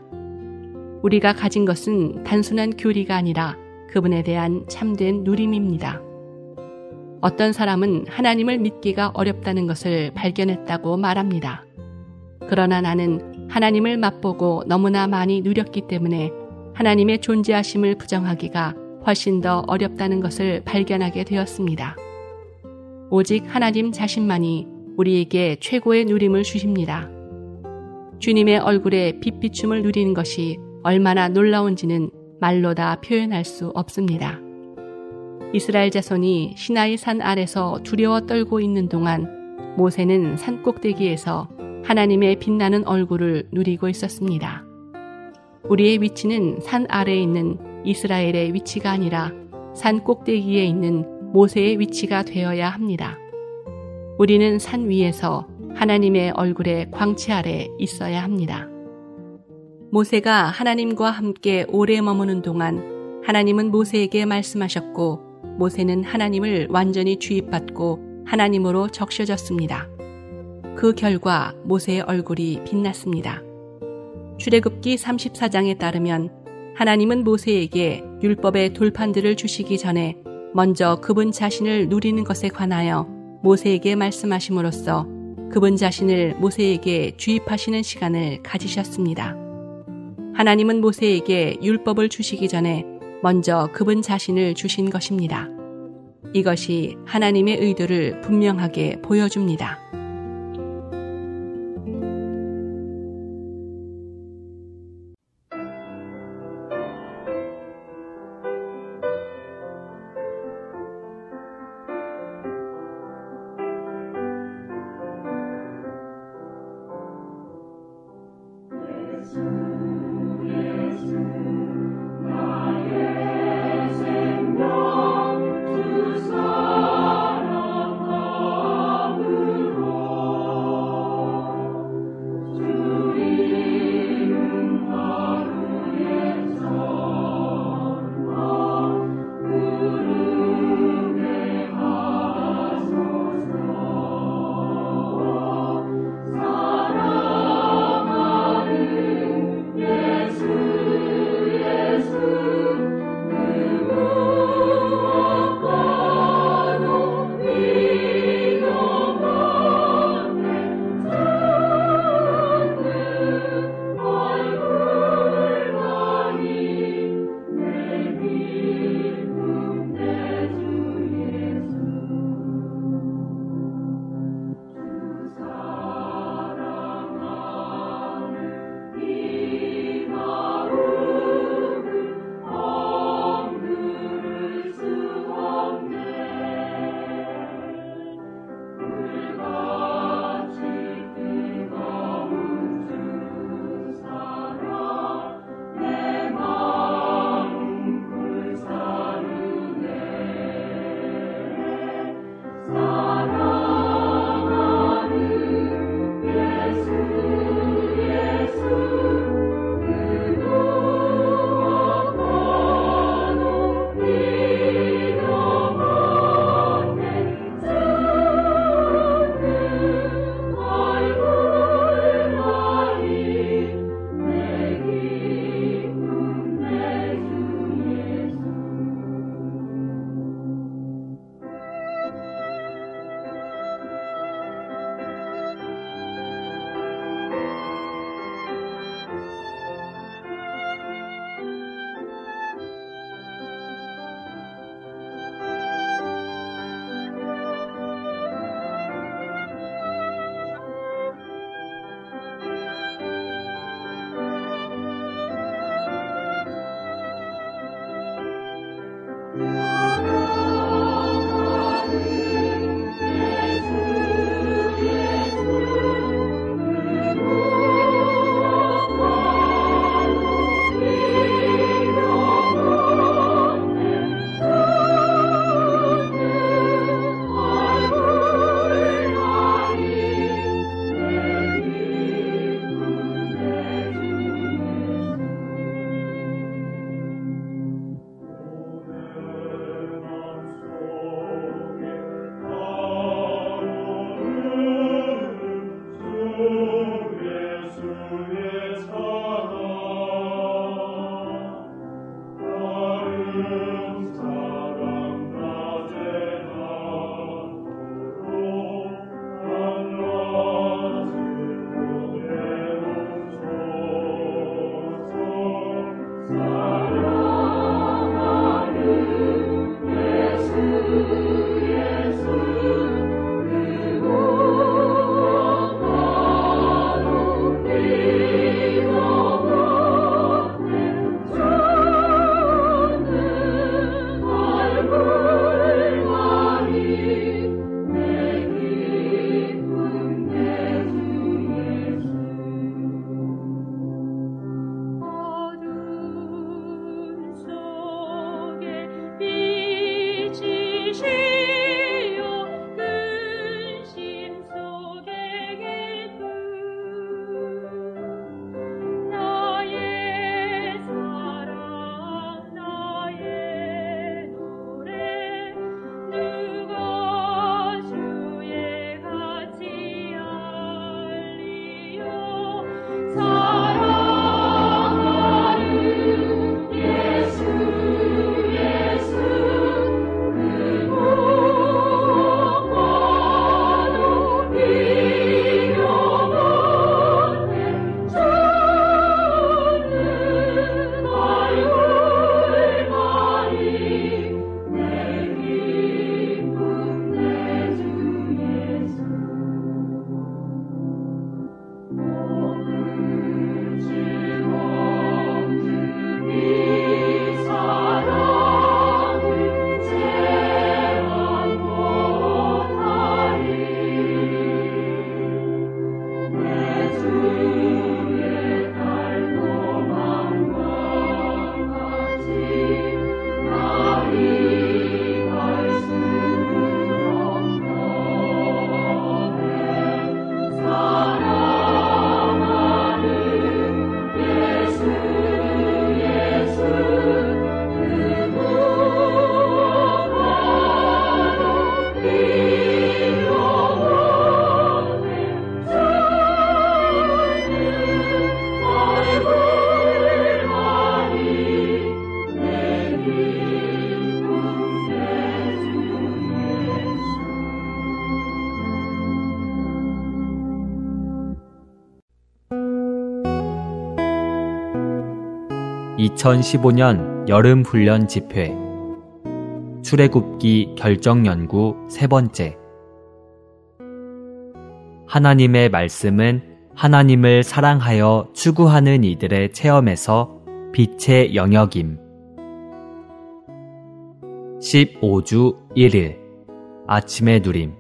우리가 가진 것은 단순한 교리가 아니라 그분에 대한 참된 누림입니다. 어떤 사람은 하나님을 믿기가 어렵다는 것을 발견했다고 말합니다. 그러나 나는 하나님을 맛보고 너무나 많이 누렸기 때문에 하나님의 존재하심을 부정하기가 훨씬 더 어렵다는 것을 발견하게 되었습니다. 오직 하나님 자신만이 우리에게 최고의 누림을 주십니다. 주님의 얼굴에 빛 비춤을 누리는 것이 얼마나 놀라운지는 말로 다 표현할 수 없습니다. 이스라엘 자손이 시나이 산 아래서 두려워 떨고 있는 동안 모세는 산 꼭대기에서 하나님의 빛나는 얼굴을 누리고 있었습니다. 우리의 위치는 산 아래에 있는 이스라엘의 위치가 아니라 산 꼭대기에 있는 모세의 위치가 되어야 합니다. 우리는 산 위에서 하나님의 얼굴의 광채 아래 있어야 합니다. 모세가 하나님과 함께 오래 머무는 동안 하나님은 모세에게 말씀하셨고 모세는 하나님을 완전히 주입받고 하나님으로 적셔졌습니다. 그 결과 모세의 얼굴이 빛났습니다. 출애굽기 34장에 따르면 하나님은 모세에게 율법의 돌판들을 주시기 전에 먼저 그분 자신을 누리는 것에 관하여 모세에게 말씀하심으로써 그분 자신을 모세에게 주입하시는 시간을 가지셨습니다. 하나님은 모세에게 율법을 주시기 전에 먼저 그분 자신을 주신 것입니다. 이것이 하나님의 의도를 분명하게 보여줍니다.
주 사랑함으로 2015년 여름훈련 집회 출애굽기 결정연구 세 번째. 하나님의 말씀은 하나님을 사랑하여 추구하는 이들의 체험에서 빛의 영역임. 15주 1일 아침의 누림.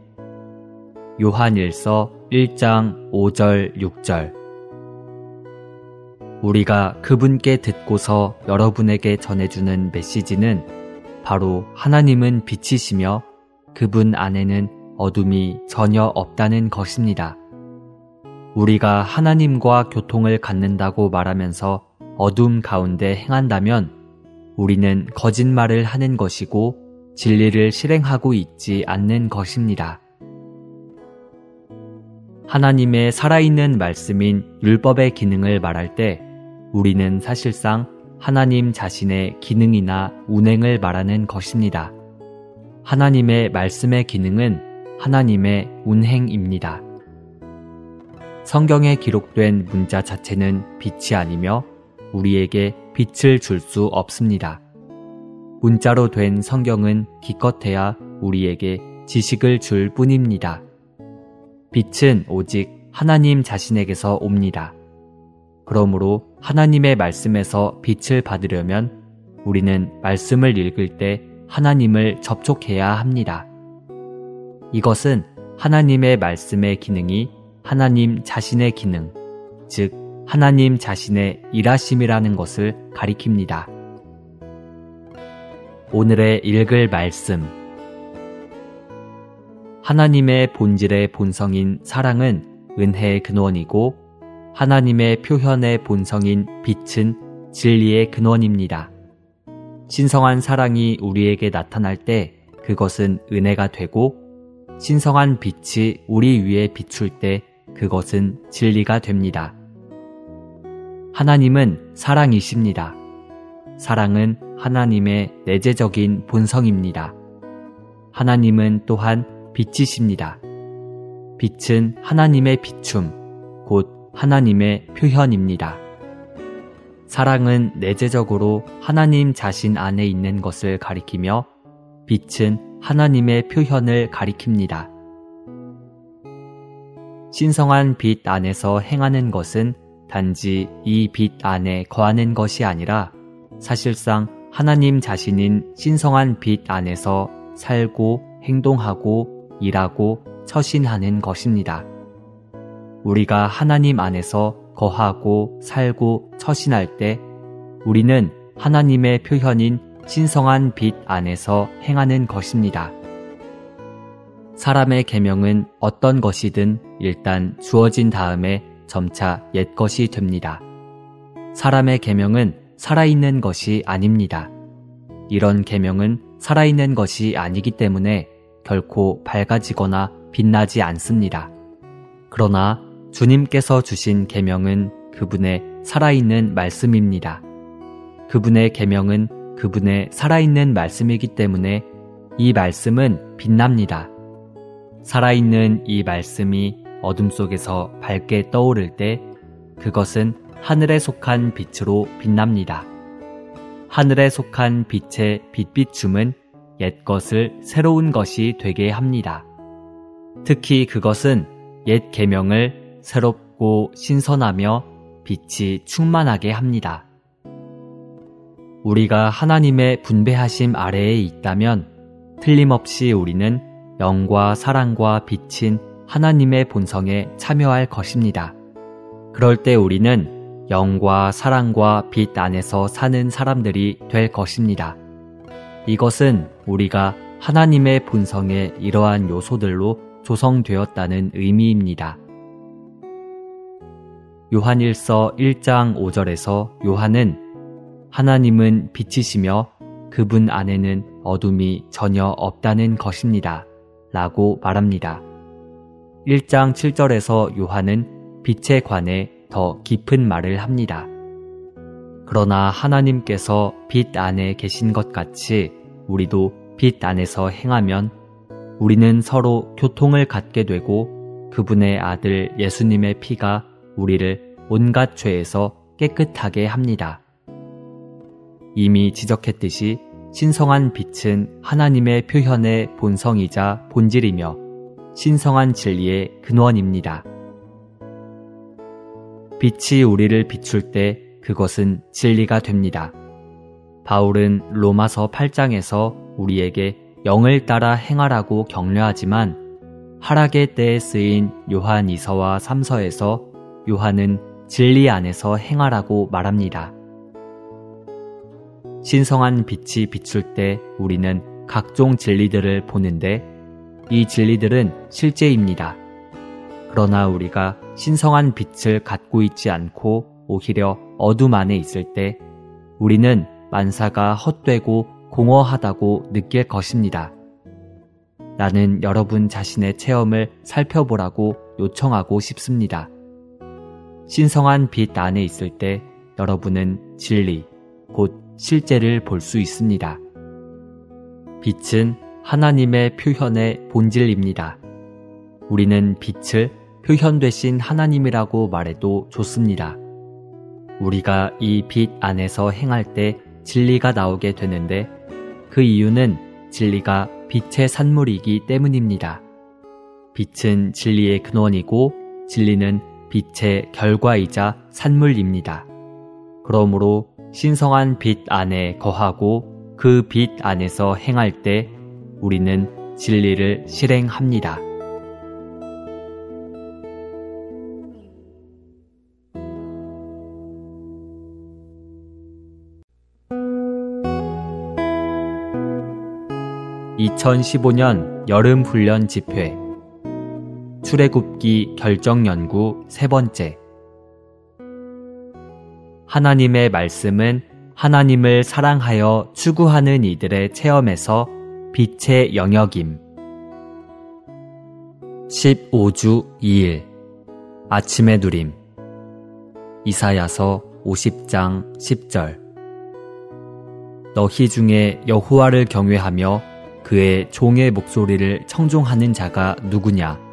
요한일서 1장 5절 6절. 우리가 그분께 듣고서 여러분에게 전해주는 메시지는 바로 하나님은 빛이시며 그분 안에는 어둠이 전혀 없다는 것입니다. 우리가 하나님과 교통을 갖는다고 말하면서 어둠 가운데 행한다면 우리는 거짓말을 하는 것이고 진리를 실행하고 있지 않는 것입니다. 하나님의 살아있는 말씀인 율법의 기능을 말할 때 우리는 사실상 하나님 자신의 기능이나 운행을 말하는 것입니다. 하나님의 말씀의 기능은 하나님의 운행입니다. 성경에 기록된 문자 자체는 빛이 아니며 우리에게 빛을 줄 수 없습니다. 문자로 된 성경은 기껏해야 우리에게 지식을 줄 뿐입니다. 빛은 오직 하나님 자신에게서 옵니다. 그러므로 하나님의 말씀에서 빛을 받으려면 우리는 말씀을 읽을 때 하나님을 접촉해야 합니다. 이것은 하나님의 말씀의 기능이 하나님 자신의 기능, 즉 하나님 자신의 일하심이라는 것을 가리킵니다. 오늘의 읽을 말씀. 하나님의 본질의 본성인 사랑은 은혜의 근원이고 하나님의 표현의 본성인 빛은 진리의 근원입니다. 신성한 사랑이 우리에게 나타날 때 그것은 은혜가 되고 신성한 빛이 우리 위에 비출 때 그것은 진리가 됩니다. 하나님은 사랑이십니다. 사랑은 하나님의 내재적인 본성입니다. 하나님은 또한 빛이십니다. 빛은 하나님의 비춤, 곧 하나님의 표현입니다. 사랑은 내재적으로 하나님 자신 안에 있는 것을 가리키며 빛은 하나님의 표현을 가리킵니다. 신성한 빛 안에서 행하는 것은 단지 이 빛 안에 거하는 것이 아니라 사실상 하나님 자신인 신성한 빛 안에서 살고 행동하고 일하고 처신하는 것입니다. 우리가 하나님 안에서 거하고 살고 처신할 때 우리는 하나님의 표현인 신성한 빛 안에서 행하는 것입니다. 사람의 계명은 어떤 것이든 일단 주어진 다음에 점차 옛것이 됩니다. 사람의 계명은 살아있는 것이 아닙니다. 이런 계명은 살아있는 것이 아니기 때문에 결코 밝아지거나 빛나지 않습니다. 그러나 주님께서 주신 계명은 그분의 살아있는 말씀입니다. 그분의 계명은 그분의 살아있는 말씀이기 때문에 이 말씀은 빛납니다. 살아있는 이 말씀이 어둠 속에서 밝게 떠오를 때 그것은 하늘에 속한 빛으로 빛납니다. 하늘에 속한 빛의 빛비춤은 옛것을 새로운 것이 되게 합니다. 특히 그것은 옛 계명을 새롭고 신선하며 빛이 충만하게 합니다. 우리가 하나님의 분배하심 아래에 있다면 틀림없이 우리는 영과 사랑과 빛인 하나님의 본성에 참여할 것입니다. 그럴 때 우리는 영과 사랑과 빛 안에서 사는 사람들이 될 것입니다. 이것은 우리가 하나님의 본성의 이러한 요소들로 조성되었다는 의미입니다. 요한일서 1장 5절에서 요한은 하나님은 빛이시며 그분 안에는 어둠이 전혀 없다는 것입니다. 라고 말합니다. 1장 7절에서 요한은 빛에 관해 더 깊은 말을 합니다. 그러나 하나님께서 빛 안에 계신 것 같이 우리도 빛 안에서 행하면 우리는 서로 교통을 갖게 되고 그분의 아들 예수님의 피가 우리를 온갖 죄에서 깨끗하게 합니다. 이미 지적했듯이 신성한 빛은 하나님의 표현의 본성이자 본질이며 신성한 진리의 근원입니다. 빛이 우리를 비출 때 그것은 진리가 됩니다. 바울은 로마서 8장에서 우리에게 영을 따라 행하라고 격려하지만 하락의 때에 쓰인 요한 2서와 3서에서 요한은 진리 안에서 행하라고 말합니다. 신성한 빛이 비출 때 우리는 각종 진리들을 보는데 이 진리들은 실제입니다. 그러나 우리가 신성한 빛을 갖고 있지 않고 오히려 어둠 안에 있을 때 우리는 만사가 헛되고 공허하다고 느낄 것입니다. 나는 여러분 자신의 체험을 살펴보라고 요청하고 싶습니다. 신성한 빛 안에 있을 때 여러분은 진리, 곧 실제를 볼 수 있습니다. 빛은 하나님의 표현의 본질입니다. 우리는 빛을 표현되신 하나님이라고 말해도 좋습니다. 우리가 이 빛 안에서 행할 때 진리가 나오게 되는데 그 이유는 진리가 빛의 산물이기 때문입니다. 빛은 진리의 근원이고 진리는 빛의 결과이자 산물입니다. 그러므로 신성한 빛 안에 거하고 그 빛 안에서 행할 때 우리는 진리를 실행합니다. (2015년) 여름 훈련 집회 출애굽기 결정 연구 세 번째. 하나님의 말씀은 하나님을 사랑하여 추구하는 이들의 체험에서 빛의 영역임. 15주 2일 아침의 누림. 이사야서 50장 10절. 너희 중에 여호와를 경외하며 그의 종의 목소리를 청종하는 자가 누구냐?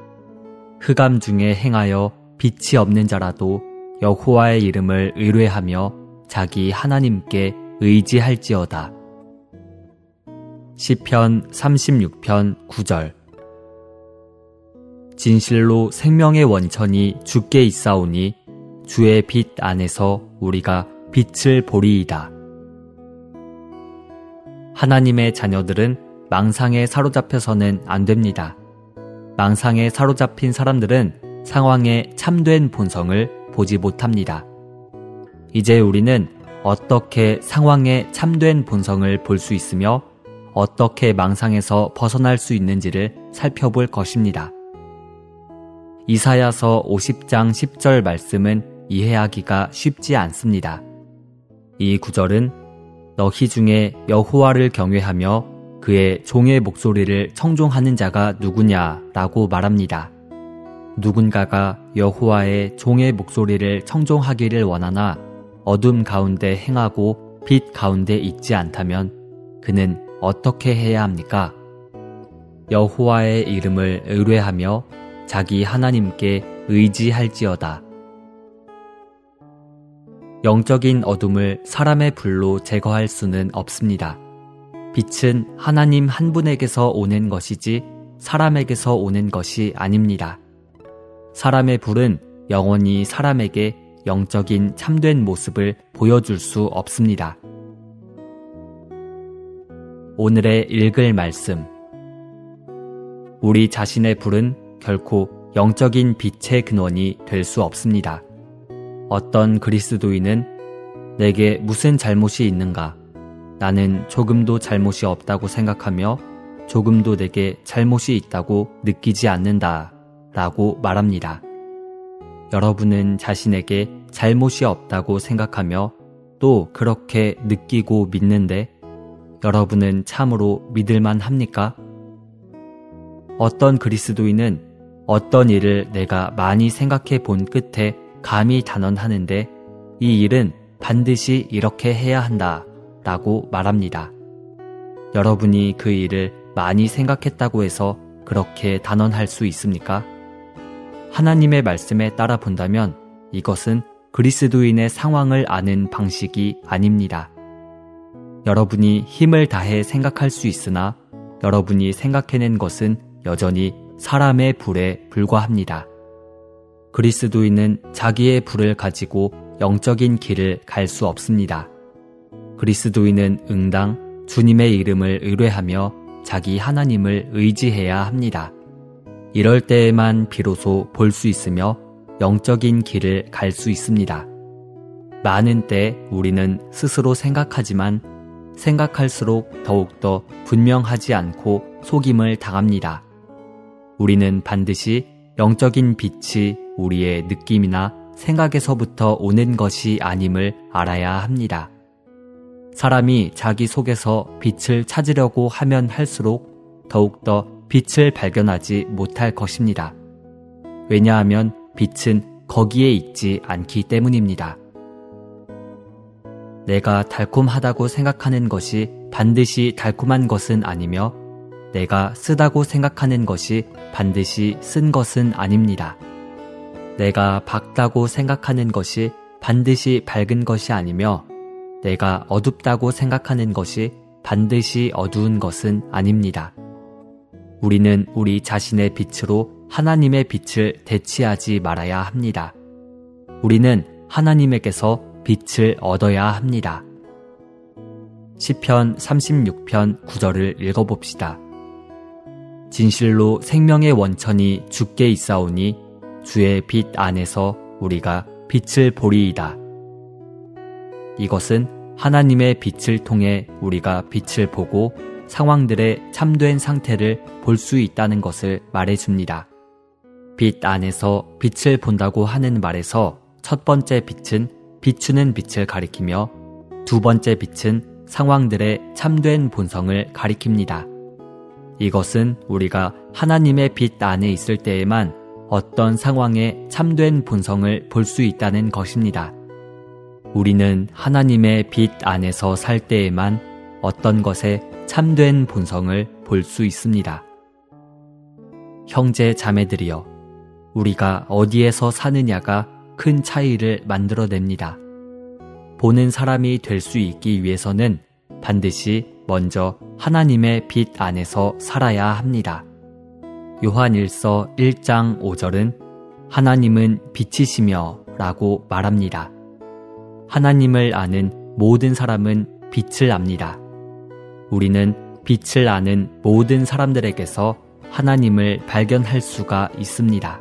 흑암 중에 행하여 빛이 없는 자라도 여호와의 이름을 의뢰하며 자기 하나님께 의지할지어다. 시편 36편 9절. 진실로 생명의 원천이 주께 있사오니 주의 빛 안에서 우리가 빛을 보리이다. 하나님의 자녀들은 망상에 사로잡혀서는 안 됩니다. 망상에 사로잡힌 사람들은 상황의 참된 본성을 보지 못합니다. 이제 우리는 어떻게 상황의 참된 본성을 볼 수 있으며 어떻게 망상에서 벗어날 수 있는지를 살펴볼 것입니다. 이사야서 50장 10절 말씀은 이해하기가 쉽지 않습니다. 이 구절은 너희 중에 여호와를 경외하며 그의 종의 목소리를 청종하는 자가 누구냐라고 말합니다. 누군가가 여호와의 종의 목소리를 청종하기를 원하나 어둠 가운데 행하고 빛 가운데 있지 않다면 그는 어떻게 해야 합니까? 여호와의 이름을 의뢰하며 자기 하나님께 의지할지어다. 영적인 어둠을 사람의 불로 제거할 수는 없습니다. 빛은 하나님 한 분에게서 오는 것이지 사람에게서 오는 것이 아닙니다. 사람의 불은 영원히 사람에게 영적인 참된 모습을 보여줄 수 없습니다. 오늘의 읽을 말씀. 우리 자신의 불은 결코 영적인 빛의 근원이 될 수 없습니다. 어떤 그리스도인은 내게 무슨 잘못이 있는가? 나는 조금도 잘못이 없다고 생각하며 조금도 내게 잘못이 있다고 느끼지 않는다 라고 말합니다. 여러분은 자신에게 잘못이 없다고 생각하며 또 그렇게 느끼고 믿는데 여러분은 참으로 믿을만 합니까? 어떤 그리스도인은 어떤 일을 내가 많이 생각해 본 끝에 감히 단언하는데 이 일은 반드시 이렇게 해야 한다 라고 말합니다. 여러분이 그 일을 많이 생각했다고 해서 그렇게 단언할 수 있습니까? 하나님의 말씀에 따라 본다면 이것은 그리스도인의 상황을 아는 방식이 아닙니다. 여러분이 힘을 다해 생각할 수 있으나 여러분이 생각해낸 것은 여전히 사람의 불에 불과합니다. 그리스도인은 자기의 불을 가지고 영적인 길을 갈 수 없습니다. 그리스도인은 응당 주님의 이름을 의뢰하며 자기 하나님을 의지해야 합니다. 이럴 때에만 비로소 볼 수 있으며 영적인 길을 갈 수 있습니다. 많은 때 우리는 스스로 생각하지만 생각할수록 더욱더 분명하지 않고 속임을 당합니다. 우리는 반드시 영적인 빛이 우리의 느낌이나 생각에서부터 오는 것이 아님을 알아야 합니다. 사람이 자기 속에서 빛을 찾으려고 하면 할수록 더욱더 빛을 발견하지 못할 것입니다. 왜냐하면 빛은 거기에 있지 않기 때문입니다. 내가 달콤하다고 생각하는 것이 반드시 달콤한 것은 아니며 내가 쓰다고 생각하는 것이 반드시 쓴 것은 아닙니다. 내가 밝다고 생각하는 것이 반드시 밝은 것이 아니며 내가 어둡다고 생각하는 것이 반드시 어두운 것은 아닙니다. 우리는 우리 자신의 빛으로 하나님의 빛을 대치하지 말아야 합니다. 우리는 하나님에게서 빛을 얻어야 합니다. 시편 36편 9절을 읽어봅시다. 진실로 생명의 원천이 주께 있사오니 주의 빛 안에서 우리가 빛을 보리이다. 이것은 하나님의 빛을 통해 우리가 빛을 보고 상황들의 참된 상태를 볼 수 있다는 것을 말해줍니다. 빛 안에서 빛을 본다고 하는 말에서 첫 번째 빛은 비추는 빛을 가리키며 두 번째 빛은 상황들의 참된 본성을 가리킵니다. 이것은 우리가 하나님의 빛 안에 있을 때에만 어떤 상황의 참된 본성을 볼 수 있다는 것입니다. 우리는 하나님의 빛 안에서 살 때에만 어떤 것의 참된 본성을 볼 수 있습니다. 형제 자매들이여, 우리가 어디에서 사느냐가 큰 차이를 만들어냅니다. 보는 사람이 될 수 있기 위해서는 반드시 먼저 하나님의 빛 안에서 살아야 합니다. 요한일서 1장 5절은 하나님은 빛이시며 라고 말합니다. 하나님을 아는 모든 사람은 빛을 압니다. 우리는 빛을 아는 모든 사람들에게서 하나님을 발견할 수가 있습니다.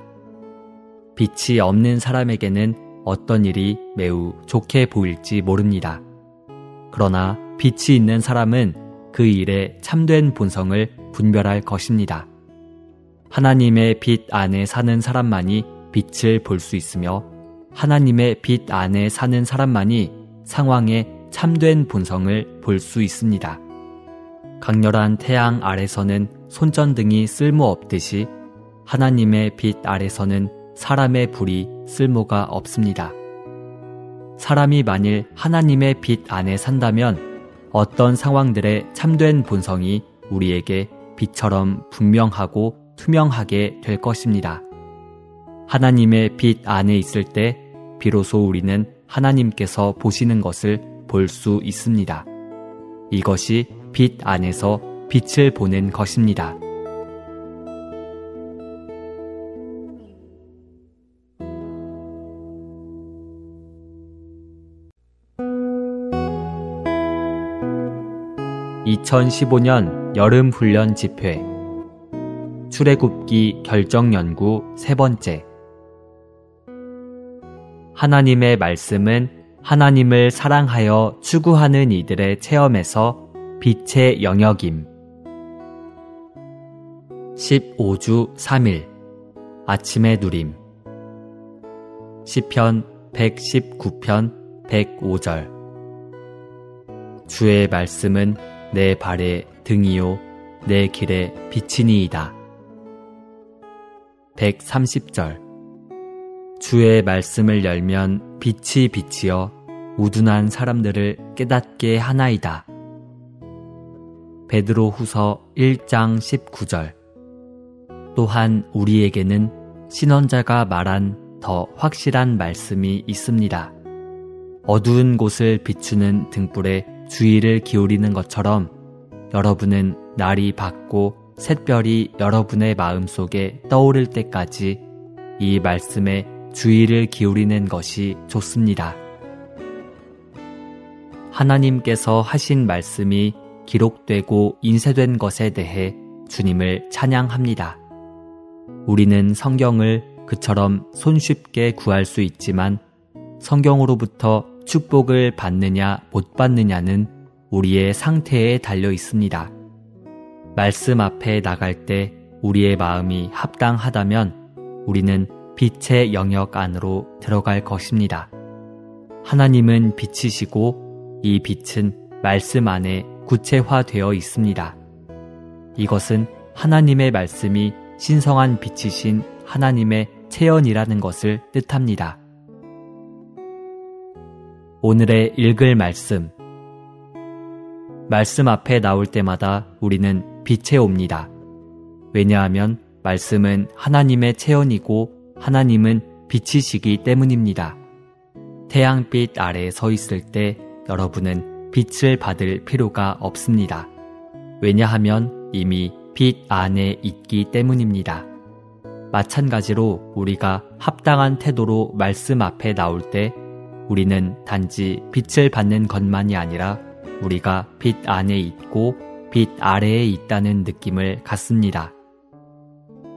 빛이 없는 사람에게는 어떤 일이 매우 좋게 보일지 모릅니다. 그러나 빛이 있는 사람은 그 일의 참된 본성을 분별할 것입니다. 하나님의 빛 안에 사는 사람만이 빛을 볼 수 있으며 하나님의 빛 안에 사는 사람만이 상황의 참된 본성을 볼 수 있습니다. 강렬한 태양 아래서는 손전등이 쓸모없듯이 하나님의 빛 아래서는 사람의 불이 쓸모가 없습니다. 사람이 만일 하나님의 빛 안에 산다면 어떤 상황들의 참된 본성이 우리에게 빛처럼 분명하고 투명하게 될 것입니다. 하나님의 빛 안에 있을 때 비로소 우리는 하나님께서 보시는 것을 볼 수 있습니다. 이것이 빛 안에서 빛을 보는 것입니다. (2015년) 여름훈련 집회 출애굽기 결정연구 세 번째. 하나님의 말씀은 하나님을 사랑하여 추구하는 이들의 체험에서 빛의 영역임. 15주 3일 아침의 누림. 시편 119편 105절. 주의 말씀은 내 발의 등이요 내 길의 빛이니이다. 130절. 주의 말씀을 열면 빛이 비치어 우둔한 사람들을 깨닫게 하나이다. 베드로후서 1장 19절. 또한 우리에게는 신원자가 말한 더 확실한 말씀이 있습니다. 어두운 곳을 비추는 등불에 주의를 기울이는 것처럼 여러분은 날이 밝고 샛별이 여러분의 마음속에 떠오를 때까지 이 말씀에 주의를 기울이는 것이 좋습니다. 하나님께서 하신 말씀이 기록되고 인쇄된 것에 대해 주님을 찬양합니다. 우리는 성경을 그처럼 손쉽게 구할 수 있지만 성경으로부터 축복을 받느냐 못 받느냐는 우리의 상태에 달려 있습니다. 말씀 앞에 나갈 때 우리의 마음이 합당하다면 우리는 빛의 영역 안으로 들어갈 것입니다. 하나님은 빛이시고 이 빛은 말씀 안에 구체화되어 있습니다. 이것은 하나님의 말씀이 신성한 빛이신 하나님의 체현이라는 것을 뜻합니다. 오늘의 읽을 말씀 앞에 나올 때마다 우리는 빛에 옵니다. 왜냐하면 말씀은 하나님의 체현이고 하나님은 빛이시기 때문입니다. 태양빛 아래 서 있을 때 여러분은 빛을 받을 필요가 없습니다. 왜냐하면 이미 빛 안에 있기 때문입니다. 마찬가지로 우리가 합당한 태도로 말씀 앞에 나올 때 우리는 단지 빛을 받는 것만이 아니라 우리가 빛 안에 있고 빛 아래에 있다는 느낌을 갖습니다.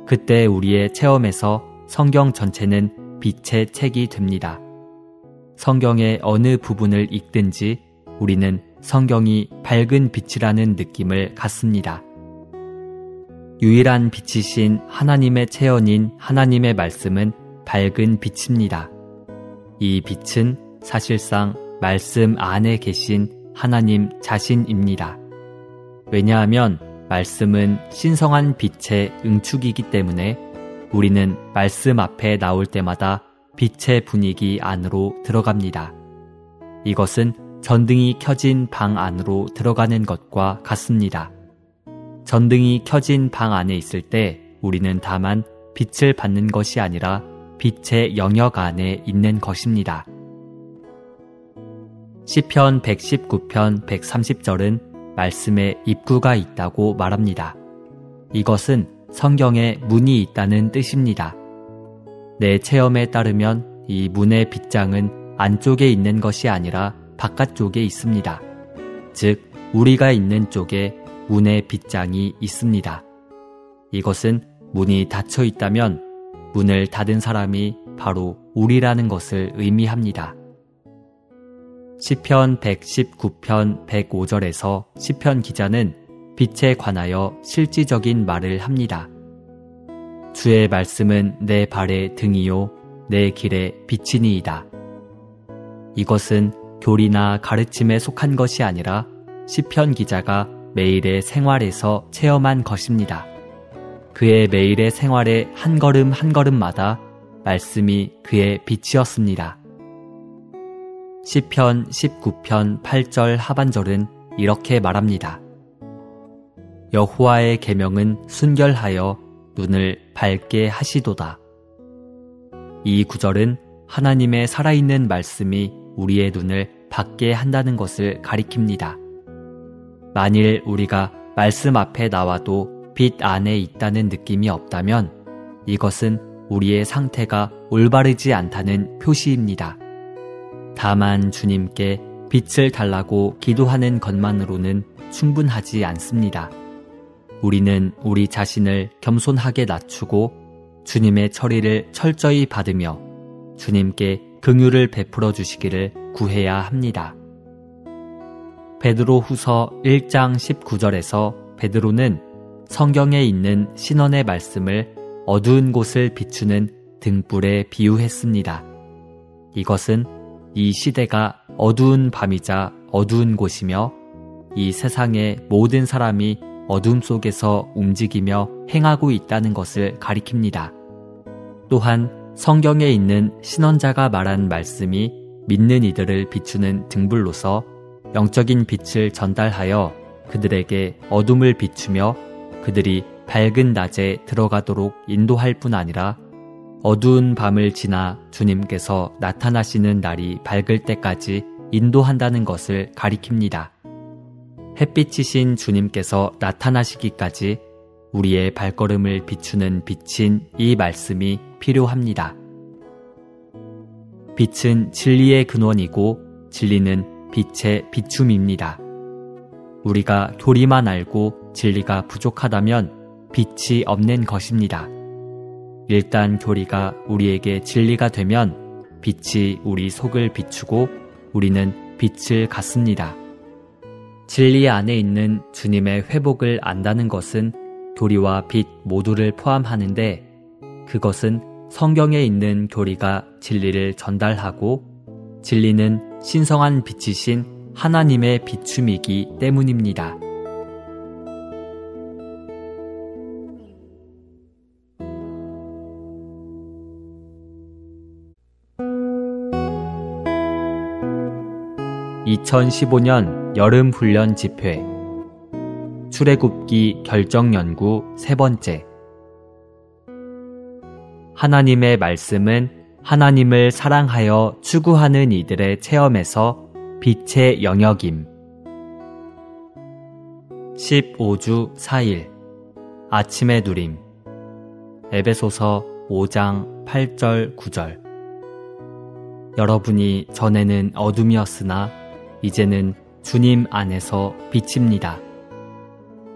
그때 우리의 체험에서 성경 전체는 빛의 책이 됩니다. 성경의 어느 부분을 읽든지 우리는 성경이 밝은 빛이라는 느낌을 갖습니다. 유일한 빛이신 하나님의 체현인 하나님의 말씀은 밝은 빛입니다. 이 빛은 사실상 말씀 안에 계신 하나님 자신입니다. 왜냐하면 말씀은 신성한 빛의 응축이기 때문에 우리는 말씀 앞에 나올 때마다 빛의 분위기 안으로 들어갑니다. 이것은 전등이 켜진 방 안으로 들어가는 것과 같습니다. 전등이 켜진 방 안에 있을 때 우리는 다만 빛을 받는 것이 아니라 빛의 영역 안에 있는 것입니다. 시편 119편 130절은 말씀에 입구가 있다고 말합니다. 이것은 성경에 문이 있다는 뜻입니다. 내 체험에 따르면 이 문의 빗장은 안쪽에 있는 것이 아니라 바깥쪽에 있습니다. 즉, 우리가 있는 쪽에 문의 빗장이 있습니다. 이것은 문이 닫혀 있다면 문을 닫은 사람이 바로 우리라는 것을 의미합니다. 시편 119편 105절에서 시편 기자는 빛에 관하여 실질적인 말을 합니다. 주의 말씀은 내 발의 등이요 내 길의 빛이니이다. 이것은 교리나 가르침에 속한 것이 아니라 시편 기자가 매일의 생활에서 체험한 것입니다. 그의 매일의 생활의 한 걸음 한 걸음마다 말씀이 그의 빛이었습니다. 시편 19편 8절 하반절은 이렇게 말합니다. 여호와의 계명은 순결하여 눈을 밝게 하시도다. 이 구절은 하나님의 살아있는 말씀이 우리의 눈을 밝게 한다는 것을 가리킵니다. 만일 우리가 말씀 앞에 나와도 빛 안에 있다는 느낌이 없다면 이것은 우리의 상태가 올바르지 않다는 표시입니다. 다만 주님께 빛을 달라고 기도하는 것만으로는 충분하지 않습니다. 우리는 우리 자신을 겸손하게 낮추고 주님의 처리를 철저히 받으며 주님께 긍휼을 베풀어 주시기를 구해야 합니다. 베드로 후서 1장 19절에서 베드로는 성경에 있는 신원의 말씀을 어두운 곳을 비추는 등불에 비유했습니다. 이것은 이 시대가 어두운 밤이자 어두운 곳이며 이 세상의 모든 사람이 어둠 속에서 움직이며 행하고 있다는 것을 가리킵니다. 또한 성경에 있는 신원자가 말한 말씀이 믿는 이들을 비추는 등불로서 영적인 빛을 전달하여 그들에게 어둠을 비추며 그들이 밝은 낮에 들어가도록 인도할 뿐 아니라 어두운 밤을 지나 주님께서 나타나시는 날이 밝을 때까지 인도한다는 것을 가리킵니다. 햇빛이신 주님께서 나타나시기까지 우리의 발걸음을 비추는 빛인 이 말씀이 필요합니다. 빛은 진리의 근원이고 진리는 빛의 비춤입니다. 우리가 교리만 알고 진리가 부족하다면 빛이 없는 것입니다. 일단 교리가 우리에게 진리가 되면 빛이 우리 속을 비추고 우리는 빛을 갖습니다. 진리 안에 있는 주님의 회복을 안다는 것은 교리와 빛 모두를 포함하는데 그것은 성경에 있는 교리가 진리를 전달하고 진리는 신성한 빛이신 하나님의 비춤이기 때문입니다. (2015년) 여름 훈련 집회 출애굽기 결정연구 3번째. 하나님의 말씀은 하나님을 사랑하여 추구하는 이들의 체험에서 빛의 영역임. 15주 4일 아침의 누림. 에베소서 5장 8절 9절. 여러분이 전에는 어둠이었으나 이제는 주님 안에서 빛입니다.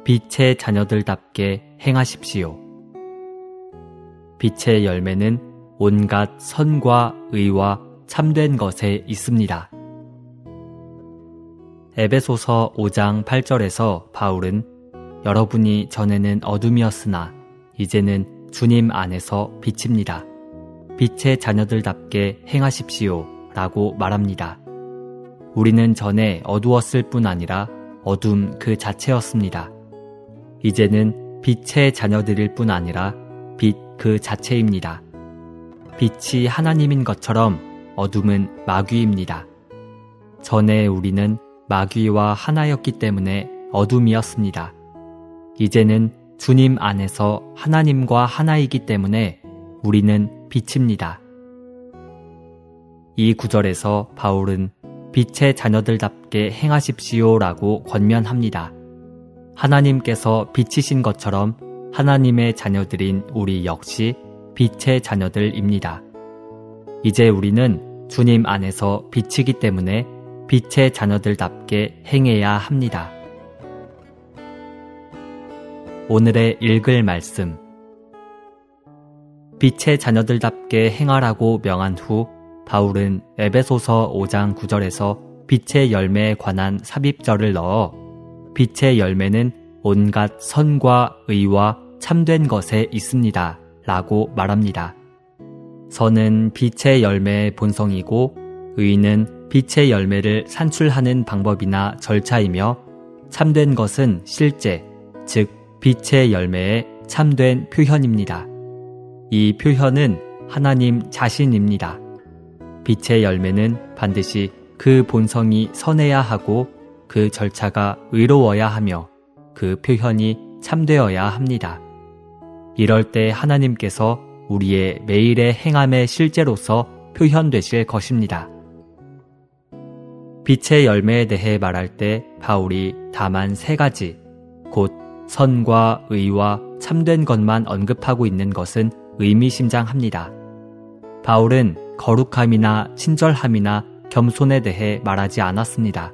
빛의 자녀들답게 행하십시오. 빛의 열매는 온갖 선과 의와 참된 것에 있습니다. 에베소서 5장 8절에서 바울은 여러분이 전에는 어둠이었으나 이제는 주님 안에서 빛입니다. 빛의 자녀들답게 행하십시오 라고 말합니다. 우리는 전에 어두웠을 뿐 아니라 어둠 그 자체였습니다. 이제는 빛의 자녀들일 뿐 아니라 빛 그 자체입니다. 빛이 하나님인 것처럼 어둠은 마귀입니다. 전에 우리는 마귀와 하나였기 때문에 어둠이었습니다. 이제는 주님 안에서 하나님과 하나이기 때문에 우리는 빛입니다. 이 구절에서 바울은 빛의 자녀들답게 행하십시오라고 권면합니다. 하나님께서 빛이신 것처럼 하나님의 자녀들인 우리 역시 빛의 자녀들입니다. 이제 우리는 주님 안에서 빛이기 때문에 빛의 자녀들답게 행해야 합니다. 오늘의 읽을 말씀. 빛의 자녀들답게 행하라고 명한 후 바울은 에베소서 5장 9절에서 빛의 열매에 관한 삽입절을 넣어 빛의 열매는 온갖 선과 의와 참된 것에 있습니다 라고 말합니다. 선은 빛의 열매의 본성이고 의는 빛의 열매를 산출하는 방법이나 절차이며 참된 것은 실제, 즉 빛의 열매의 참된 표현입니다. 이 표현은 하나님 자신입니다. 빛의 열매는 반드시 그 본성이 선해야 하고 그 절차가 의로워야 하며 그 표현이 참되어야 합니다. 이럴 때 하나님께서 우리의 매일의 행함의 실제로서 표현되실 것입니다. 빛의 열매에 대해 말할 때 바울이 다만 3가지, 곧 선과 의와 참된 것만 언급하고 있는 것은 의미심장합니다. 바울은 거룩함이나 친절함이나 겸손에 대해 말하지 않았습니다.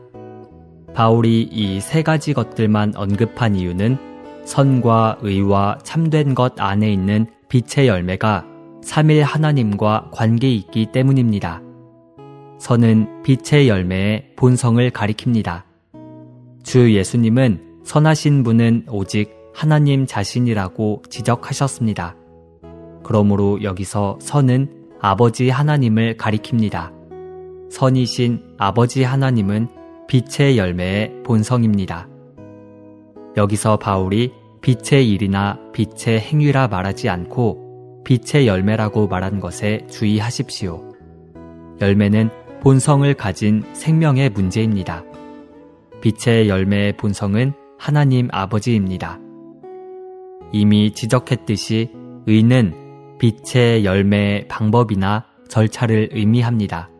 바울이 이 3가지 것들만 언급한 이유는 선과 의와 참된 것 안에 있는 빛의 열매가 삼일 하나님과 관계 있기 때문입니다. 선은 빛의 열매의 본성을 가리킵니다. 주 예수님은 선하신 분은 오직 하나님 자신이라고 지적하셨습니다. 그러므로 여기서 선은 아버지 하나님을 가리킵니다. 선이신 아버지 하나님은 빛의 열매의 본성입니다. 여기서 바울이 빛의 일이나 빛의 행위라 말하지 않고 빛의 열매라고 말한 것에 주의하십시오. 열매는 본성을 가진 생명의 문제입니다. 빛의 열매의 본성은 하나님 아버지입니다. 이미 지적했듯이 의는 빛의 열매의 방법이나 절차를 의미합니다.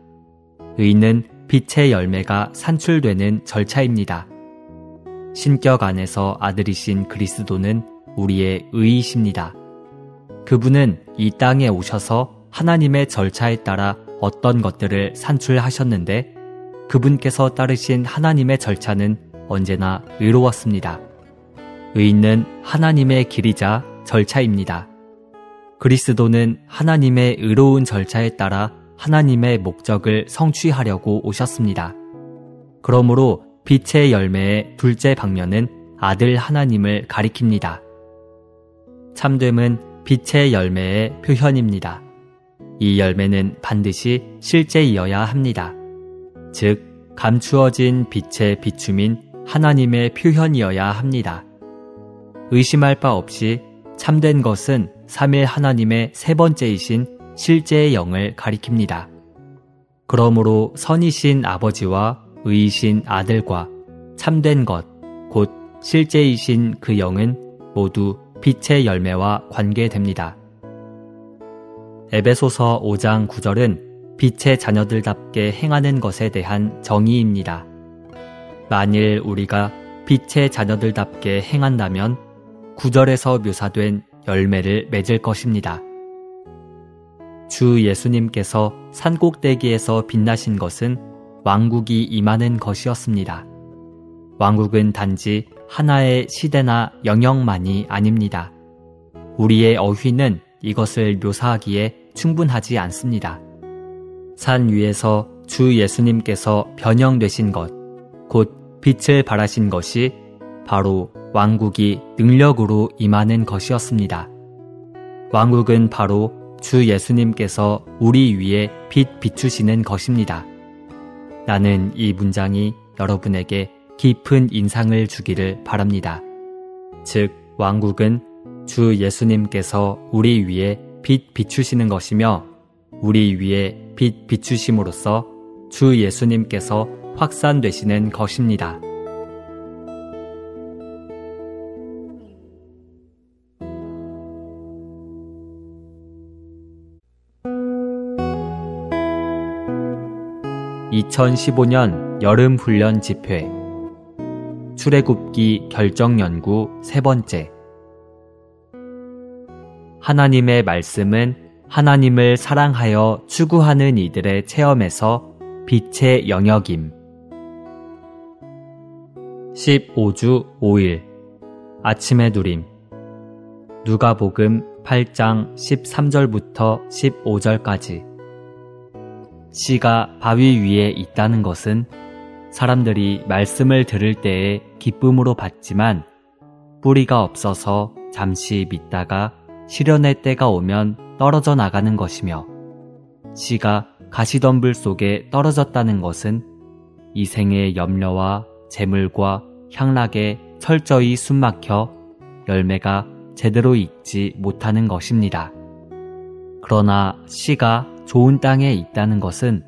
의는 빛의 열매가 산출되는 절차입니다. 신격 안에서 아들이신 그리스도는 우리의 의이십니다. 그분은 이 땅에 오셔서 하나님의 절차에 따라 어떤 것들을 산출하셨는데 그분께서 따르신 하나님의 절차는 언제나 의로웠습니다. 의는 하나님의 길이자 절차입니다. 그리스도는 하나님의 의로운 절차에 따라 하나님의 목적을 성취하려고 오셨습니다. 그러므로 빛의 열매의 둘째 방면은 아들 하나님을 가리킵니다. 참됨은 빛의 열매의 표현입니다. 이 열매는 반드시 실제이어야 합니다. 즉, 감추어진 빛의 비춤인 하나님의 표현이어야 합니다. 의심할 바 없이 참된 것은 삼일 하나님의 세 번째이신 실제의 영을 가리킵니다. 그러므로 선이신 아버지와 의이신 아들과 참된 것, 곧 실제이신 그 영은 모두 빛의 열매와 관계됩니다. 에베소서 5장 9절은 빛의 자녀들답게 행하는 것에 대한 정의입니다. 만일 우리가 빛의 자녀들답게 행한다면 9절에서 묘사된 열매를 맺을 것입니다. 주 예수님께서 산꼭대기에서 빛나신 것은 왕국이 임하는 것이었습니다. 왕국은 단지 하나의 시대나 영역만이 아닙니다. 우리의 어휘는 이것을 묘사하기에 충분하지 않습니다. 산 위에서 주 예수님께서 변형되신 것, 곧 빛을 발하신 것이 바로 왕국이 능력으로 임하는 것이었습니다. 왕국은 바로 주 예수님께서 우리 위에 빛 비추시는 것입니다. 나는 이 문장이 여러분에게 깊은 인상을 주기를 바랍니다. 즉, 왕국은 주 예수님께서 우리 위에 빛 비추시는 것이며 우리 위에 빛 비추심으로써 주 예수님께서 확산되시는 것입니다. (2015년) 여름훈련 집회 출애굽기 결정연구 세 번째. 하나님의 말씀은 하나님을 사랑하여 추구하는 이들의 체험에서 빛의 영역임. 15주 5일 아침의 누림. 누가복음 8장 13절부터 15절까지. 씨가 바위 위에 있다는 것은 사람들이 말씀을 들을 때에 기쁨으로 받지만 뿌리가 없어서 잠시 믿다가 시련의 때가 오면 떨어져 나가는 것이며, 씨가 가시덤불 속에 떨어졌다는 것은 이 생의 염려와 재물과 향락에 철저히 숨막혀 열매가 제대로 익지 못하는 것입니다. 그러나 씨가 좋은 땅에 있다는 것은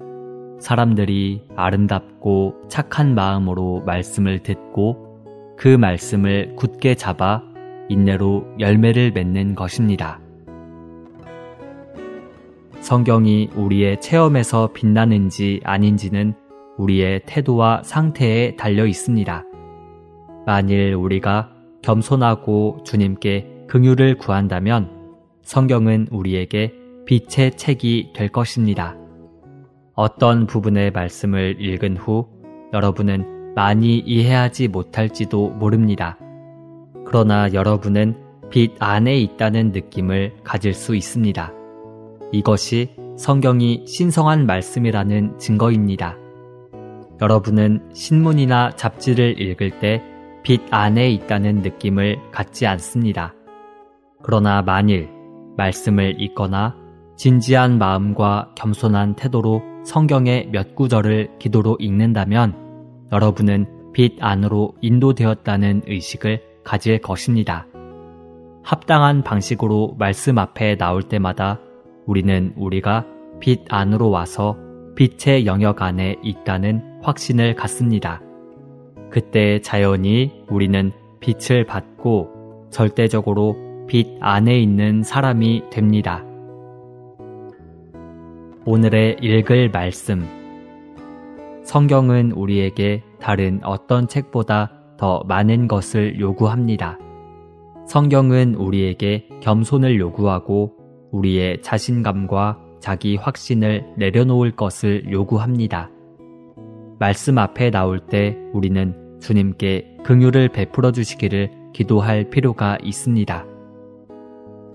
사람들이 아름답고 착한 마음으로 말씀을 듣고 그 말씀을 굳게 잡아 인내로 열매를 맺는 것입니다. 성경이 우리의 체험에서 빛나는지 아닌지는 우리의 태도와 상태에 달려 있습니다. 만일 우리가 겸손하고 주님께 긍휼을 구한다면 성경은 우리에게 빛의 책이 될 것입니다. 어떤 부분의 말씀을 읽은 후 여러분은 많이 이해하지 못할지도 모릅니다. 그러나 여러분은 빛 안에 있다는 느낌을 가질 수 있습니다. 이것이 성경이 신성한 말씀이라는 증거입니다. 여러분은 신문이나 잡지를 읽을 때 빛 안에 있다는 느낌을 갖지 않습니다. 그러나 만일 말씀을 읽거나 진지한 마음과 겸손한 태도로 성경의 몇 구절을 기도로 읽는다면 여러분은 빛 안으로 인도되었다는 의식을 가질 것입니다. 합당한 방식으로 말씀 앞에 나올 때마다 우리는 우리가 빛 안으로 와서 빛의 영역 안에 있다는 확신을 갖습니다. 그때 자연히 우리는 빛을 받고 절대적으로 빛 안에 있는 사람이 됩니다. 오늘의 읽을 말씀. 성경은 우리에게 다른 어떤 책보다 더 많은 것을 요구합니다. 성경은 우리에게 겸손을 요구하고 우리의 자신감과 자기 확신을 내려놓을 것을 요구합니다. 말씀 앞에 나올 때 우리는 주님께 긍휼을 베풀어 주시기를 기도할 필요가 있습니다.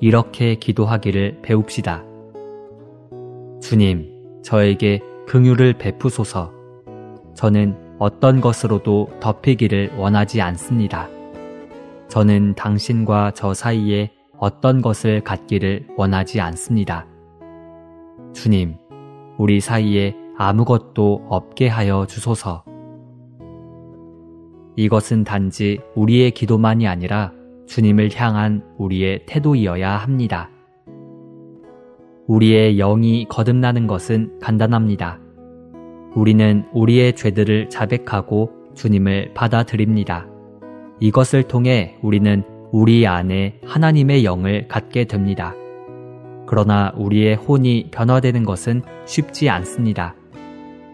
이렇게 기도하기를 배웁시다. 주님, 저에게 긍휼을 베푸소서. 저는 어떤 것으로도 덮이기를 원하지 않습니다. 저는 당신과 저 사이에 어떤 것을 갖기를 원하지 않습니다. 주님, 우리 사이에 아무것도 없게 하여 주소서. 이것은 단지 우리의 기도만이 아니라 주님을 향한 우리의 태도이어야 합니다. 우리의 영이 거듭나는 것은 간단합니다. 우리는 우리의 죄들을 자백하고 주님을 받아들입니다. 이것을 통해 우리는 우리 안에 하나님의 영을 갖게 됩니다. 그러나 우리의 혼이 변화되는 것은 쉽지 않습니다.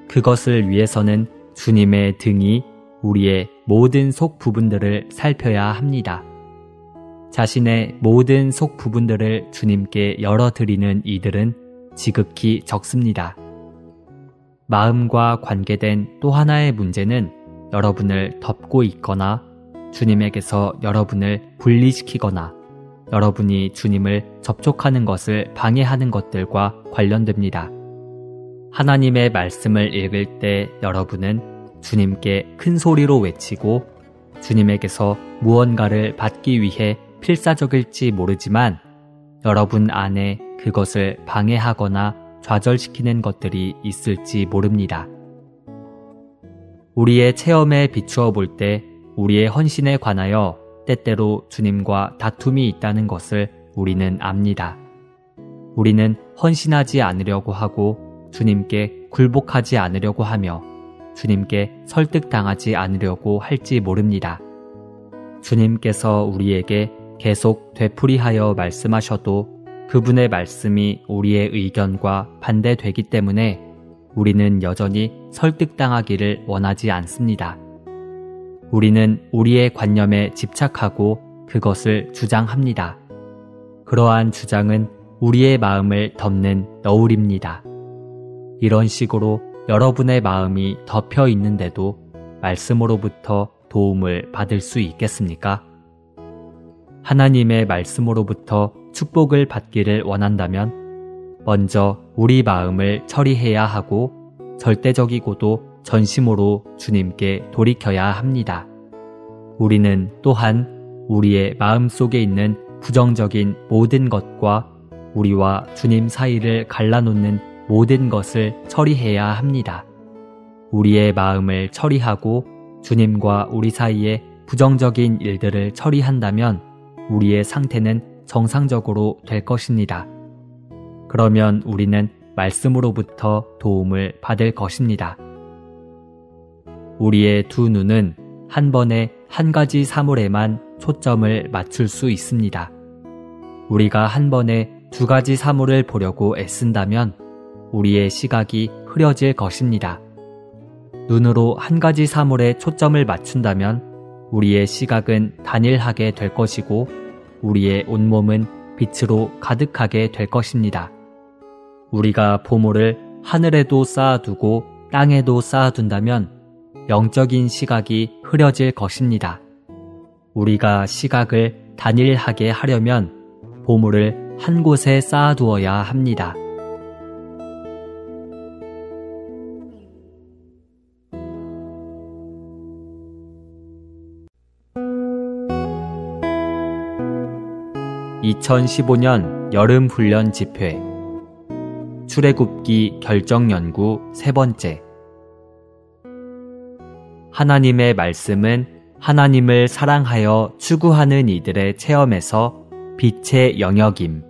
그것을 위해서는 주님의 등이 우리의 모든 속 부분들을 살펴야 합니다. 자신의 모든 속 부분들을 주님께 열어드리는 이들은 지극히 적습니다. 마음과 관계된 또 하나의 문제는 여러분을 덮고 있거나 주님에게서 여러분을 분리시키거나 여러분이 주님을 접촉하는 것을 방해하는 것들과 관련됩니다. 하나님의 말씀을 읽을 때 여러분은 주님께 큰 소리로 외치고 주님에게서 무언가를 받기 위해 필사적일지 모르지만 여러분 안에 그것을 방해하거나 좌절시키는 것들이 있을지 모릅니다. 우리의 체험에 비추어 볼 때 우리의 헌신에 관하여 때때로 주님과 다툼이 있다는 것을 우리는 압니다. 우리는 헌신하지 않으려고 하고 주님께 굴복하지 않으려고 하며 주님께 설득당하지 않으려고 할지 모릅니다. 주님께서 우리에게 계속 되풀이하여 말씀하셔도 그분의 말씀이 우리의 의견과 반대되기 때문에 우리는 여전히 설득당하기를 원하지 않습니다. 우리는 우리의 관념에 집착하고 그것을 주장합니다. 그러한 주장은 우리의 마음을 덮는 너울입니다. 이런 식으로 여러분의 마음이 덮여 있는데도 말씀으로부터 도움을 받을 수 있겠습니까? 하나님의 말씀으로부터 축복을 받기를 원한다면 먼저 우리 마음을 처리해야 하고 절대적이고도 전심으로 주님께 돌이켜야 합니다. 우리는 또한 우리의 마음 속에 있는 부정적인 모든 것과 우리와 주님 사이를 갈라놓는 모든 것을 처리해야 합니다. 우리의 마음을 처리하고 주님과 우리 사이의 부정적인 일들을 처리한다면 우리의 상태는 정상적으로 될 것입니다. 그러면 우리는 말씀으로부터 도움을 받을 것입니다. 우리의 두 눈은 한 번에 한 가지 사물에만 초점을 맞출 수 있습니다. 우리가 한 번에 두 가지 사물을 보려고 애쓴다면 우리의 시각이 흐려질 것입니다. 눈으로 한 가지 사물에 초점을 맞춘다면 우리의 시각은 단일하게 될 것이고 우리의 온몸은 빛으로 가득하게 될 것입니다. 우리가 보물을 하늘에도 쌓아두고 땅에도 쌓아둔다면 영적인 시각이 흐려질 것입니다. 우리가 시각을 단일하게 하려면 보물을 한 곳에 쌓아두어야 합니다. (2015년) 여름훈련 집회 출애굽기 결정연구 세 번째. 하나님의 말씀은 하나님을 사랑하여 추구하는 이들의 체험에서 빛의 영역임.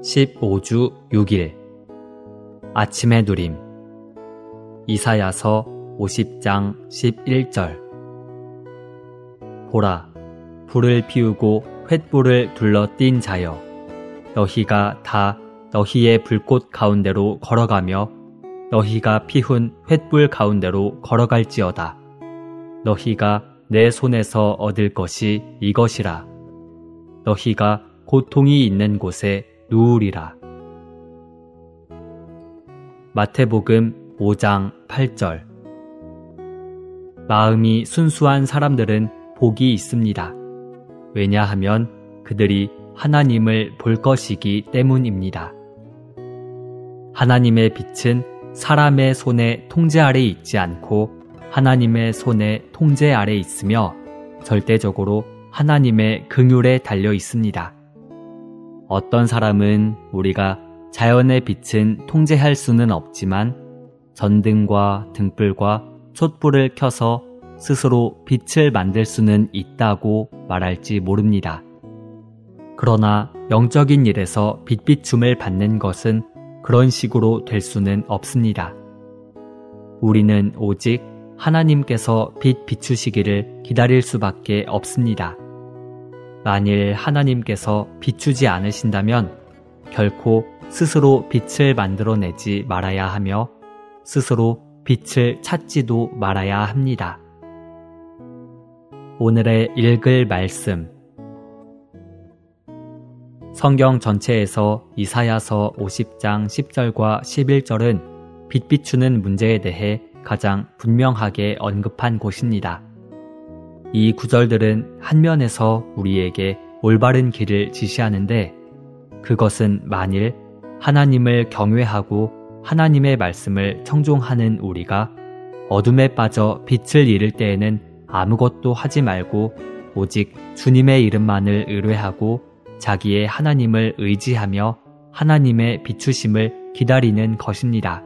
15주 6일 아침의 누림. 이사야서 50장 11절. 보라, 불을 피우고 횃불을 둘러띈 자여, 너희가 다 너희의 불꽃 가운데로 걸어가며 너희가 피운 횃불 가운데로 걸어갈지어다. 너희가 내 손에서 얻을 것이 이것이라. 너희가 고통이 있는 곳에 누우리라. 마태복음 5장 8절. 마음이 순수한 사람들은 복이 있습니다. 왜냐하면 그들이 하나님을 볼 것이기 때문입니다. 하나님의 빛은 사람의 손의 통제 아래 있지 않고 하나님의 손의 통제 아래 있으며 절대적으로 하나님의 긍휼에 달려 있습니다. 어떤 사람은 우리가 자연의 빛은 통제할 수는 없지만 전등과 등불과 촛불을 켜서 스스로 빛을 만들 수는 있다고 말할지 모릅니다. 그러나 영적인 일에서 빛비춤을 받는 것은 그런 식으로 될 수는 없습니다. 우리는 오직 하나님께서 빛 비추시기를 기다릴 수밖에 없습니다. 만일 하나님께서 비추지 않으신다면 결코 스스로 빛을 만들어내지 말아야 하며 스스로 빛을 찾지도 말아야 합니다. 오늘의 읽을 말씀. 성경 전체에서 이사야서 50장 10절과 11절은 빛 비추는 문제에 대해 가장 분명하게 언급한 곳입니다. 이 구절들은 한 면에서 우리에게 올바른 길을 지시하는데 그것은 만일 하나님을 경외하고 하나님의 말씀을 청종하는 우리가 어둠에 빠져 빛을 잃을 때에는 아무것도 하지 말고 오직 주님의 이름만을 의뢰하고 자기의 하나님을 의지하며 하나님의 비추심을 기다리는 것입니다.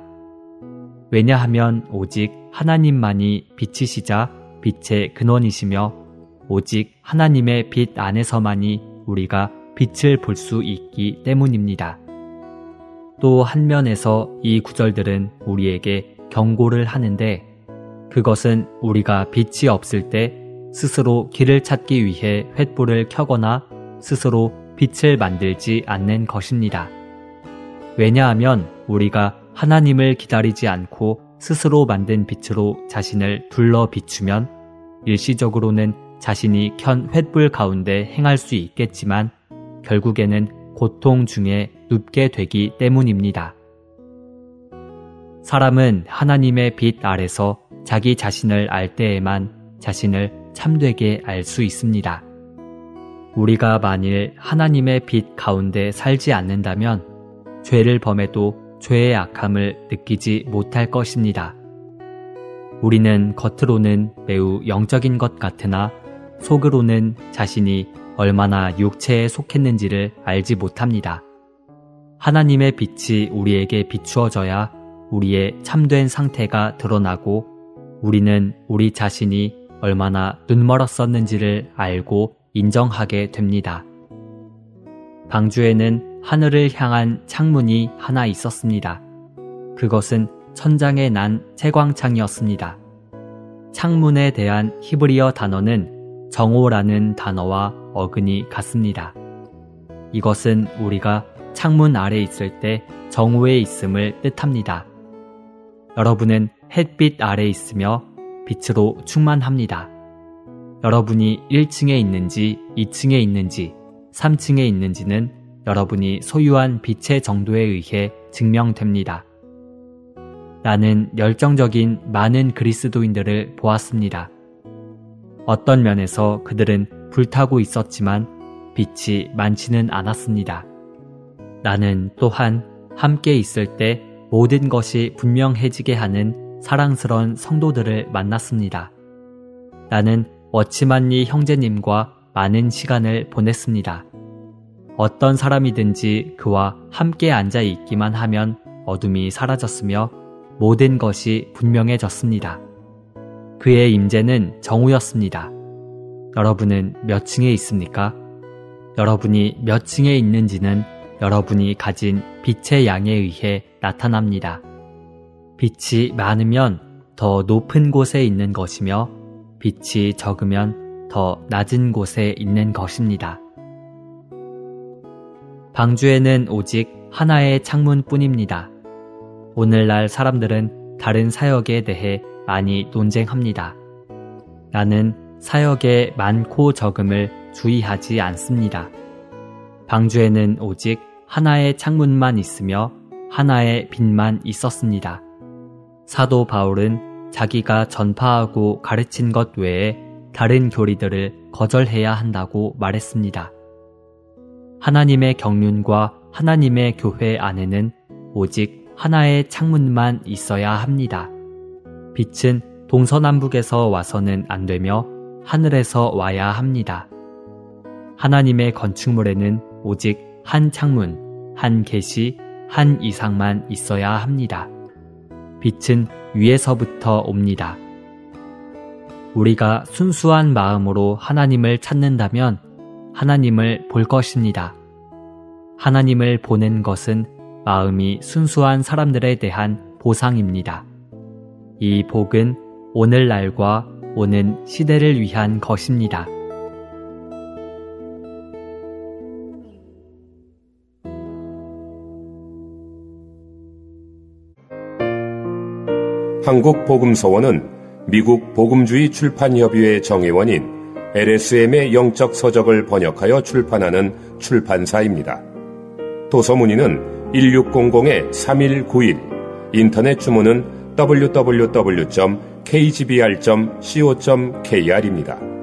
왜냐하면 오직 하나님만이 빛이시자 빛의 근원이시며 오직 하나님의 빛 안에서만이 우리가 빛을 볼 수 있기 때문입니다. 또 한 면에서 이 구절들은 우리에게 경고를 하는데 그것은 우리가 빛이 없을 때 스스로 길을 찾기 위해 횃불을 켜거나 스스로 빛을 만들지 않는 것입니다. 왜냐하면 우리가 하나님을 기다리지 않고 스스로 만든 빛으로 자신을 둘러 비추면 일시적으로는 자신이 켠 횃불 가운데 행할 수 있겠지만 결국에는 고통 중에 눕게 되기 때문입니다. 사람은 하나님의 빛 아래서 자기 자신을 알 때에만 자신을 참되게 알 수 있습니다. 우리가 만일 하나님의 빛 가운데 살지 않는다면 죄를 범해도 죄의 악함을 느끼지 못할 것입니다. 우리는 겉으로는 매우 영적인 것 같으나 속으로는 자신이 얼마나 육체에 속했는지를 알지 못합니다. 하나님의 빛이 우리에게 비추어져야 우리의 참된 상태가 드러나고 우리는 우리 자신이 얼마나 눈멀었었는지를 알고 인정하게 됩니다. 방주에는 하늘을 향한 창문이 하나 있었습니다. 그것은 천장에 난 채광창이었습니다. 창문에 대한 히브리어 단어는 정오라는 단어와 어근이 같습니다. 이것은 우리가 창문 아래 있을 때 정오에 있음을 뜻합니다. 여러분은 햇빛 아래 있으며 빛으로 충만합니다. 여러분이 1층에 있는지 2층에 있는지 3층에 있는지는 여러분이 소유한 빛의 정도에 의해 증명됩니다. 나는 열정적인 많은 그리스도인들을 보았습니다. 어떤 면에서 그들은 불타고 있었지만 빛이 많지는 않았습니다. 나는 또한 함께 있을 때 모든 것이 분명해지게 하는 사랑스러운 성도들을 만났습니다. 나는 워치만리 형제님과 많은 시간을 보냈습니다. 어떤 사람이든지 그와 함께 앉아 있기만 하면 어둠이 사라졌으며 모든 것이 분명해졌습니다. 그의 임재는 정오였습니다. 여러분은 몇 층에 있습니까? 여러분이 몇 층에 있는지는 여러분이 가진 빛의 양에 의해 나타납니다. 빛이 많으면 더 높은 곳에 있는 것이며 빛이 적으면 더 낮은 곳에 있는 것입니다. 방주에는 오직 하나의 창문뿐입니다. 오늘날 사람들은 다른 사역에 대해 많이 논쟁합니다. 나는 사역의 많고 적음을 주의하지 않습니다. 방주에는 오직 하나의 창문만 있으며 하나의 빛만 있었습니다. 사도 바울은 자기가 전파하고 가르친 것 외에 다른 교리들을 거절해야 한다고 말했습니다. 하나님의 경륜과 하나님의 교회 안에는 오직 하나의 창문만 있어야 합니다. 빛은 동서남북에서 와서는 안 되며 하늘에서 와야 합니다. 하나님의 건축물에는 오직 한 창문, 한 계시, 한 이상만 있어야 합니다. 빛은 위에서부터 옵니다. 우리가 순수한 마음으로 하나님을 찾는다면 하나님을 볼 것입니다. 하나님을 보는 것은 마음이 순수한 사람들에 대한 보상입니다. 이 복은 오늘날과 오는 시대를 위한 것입니다.
한국복음서원은 미국 복음주의 출판협의회 정회원인 LSM의 영적 서적을 번역하여 출판하는 출판사입니다. 도서문의는 1600-3191, 인터넷 주문은 www.kgbr.co.kr입니다.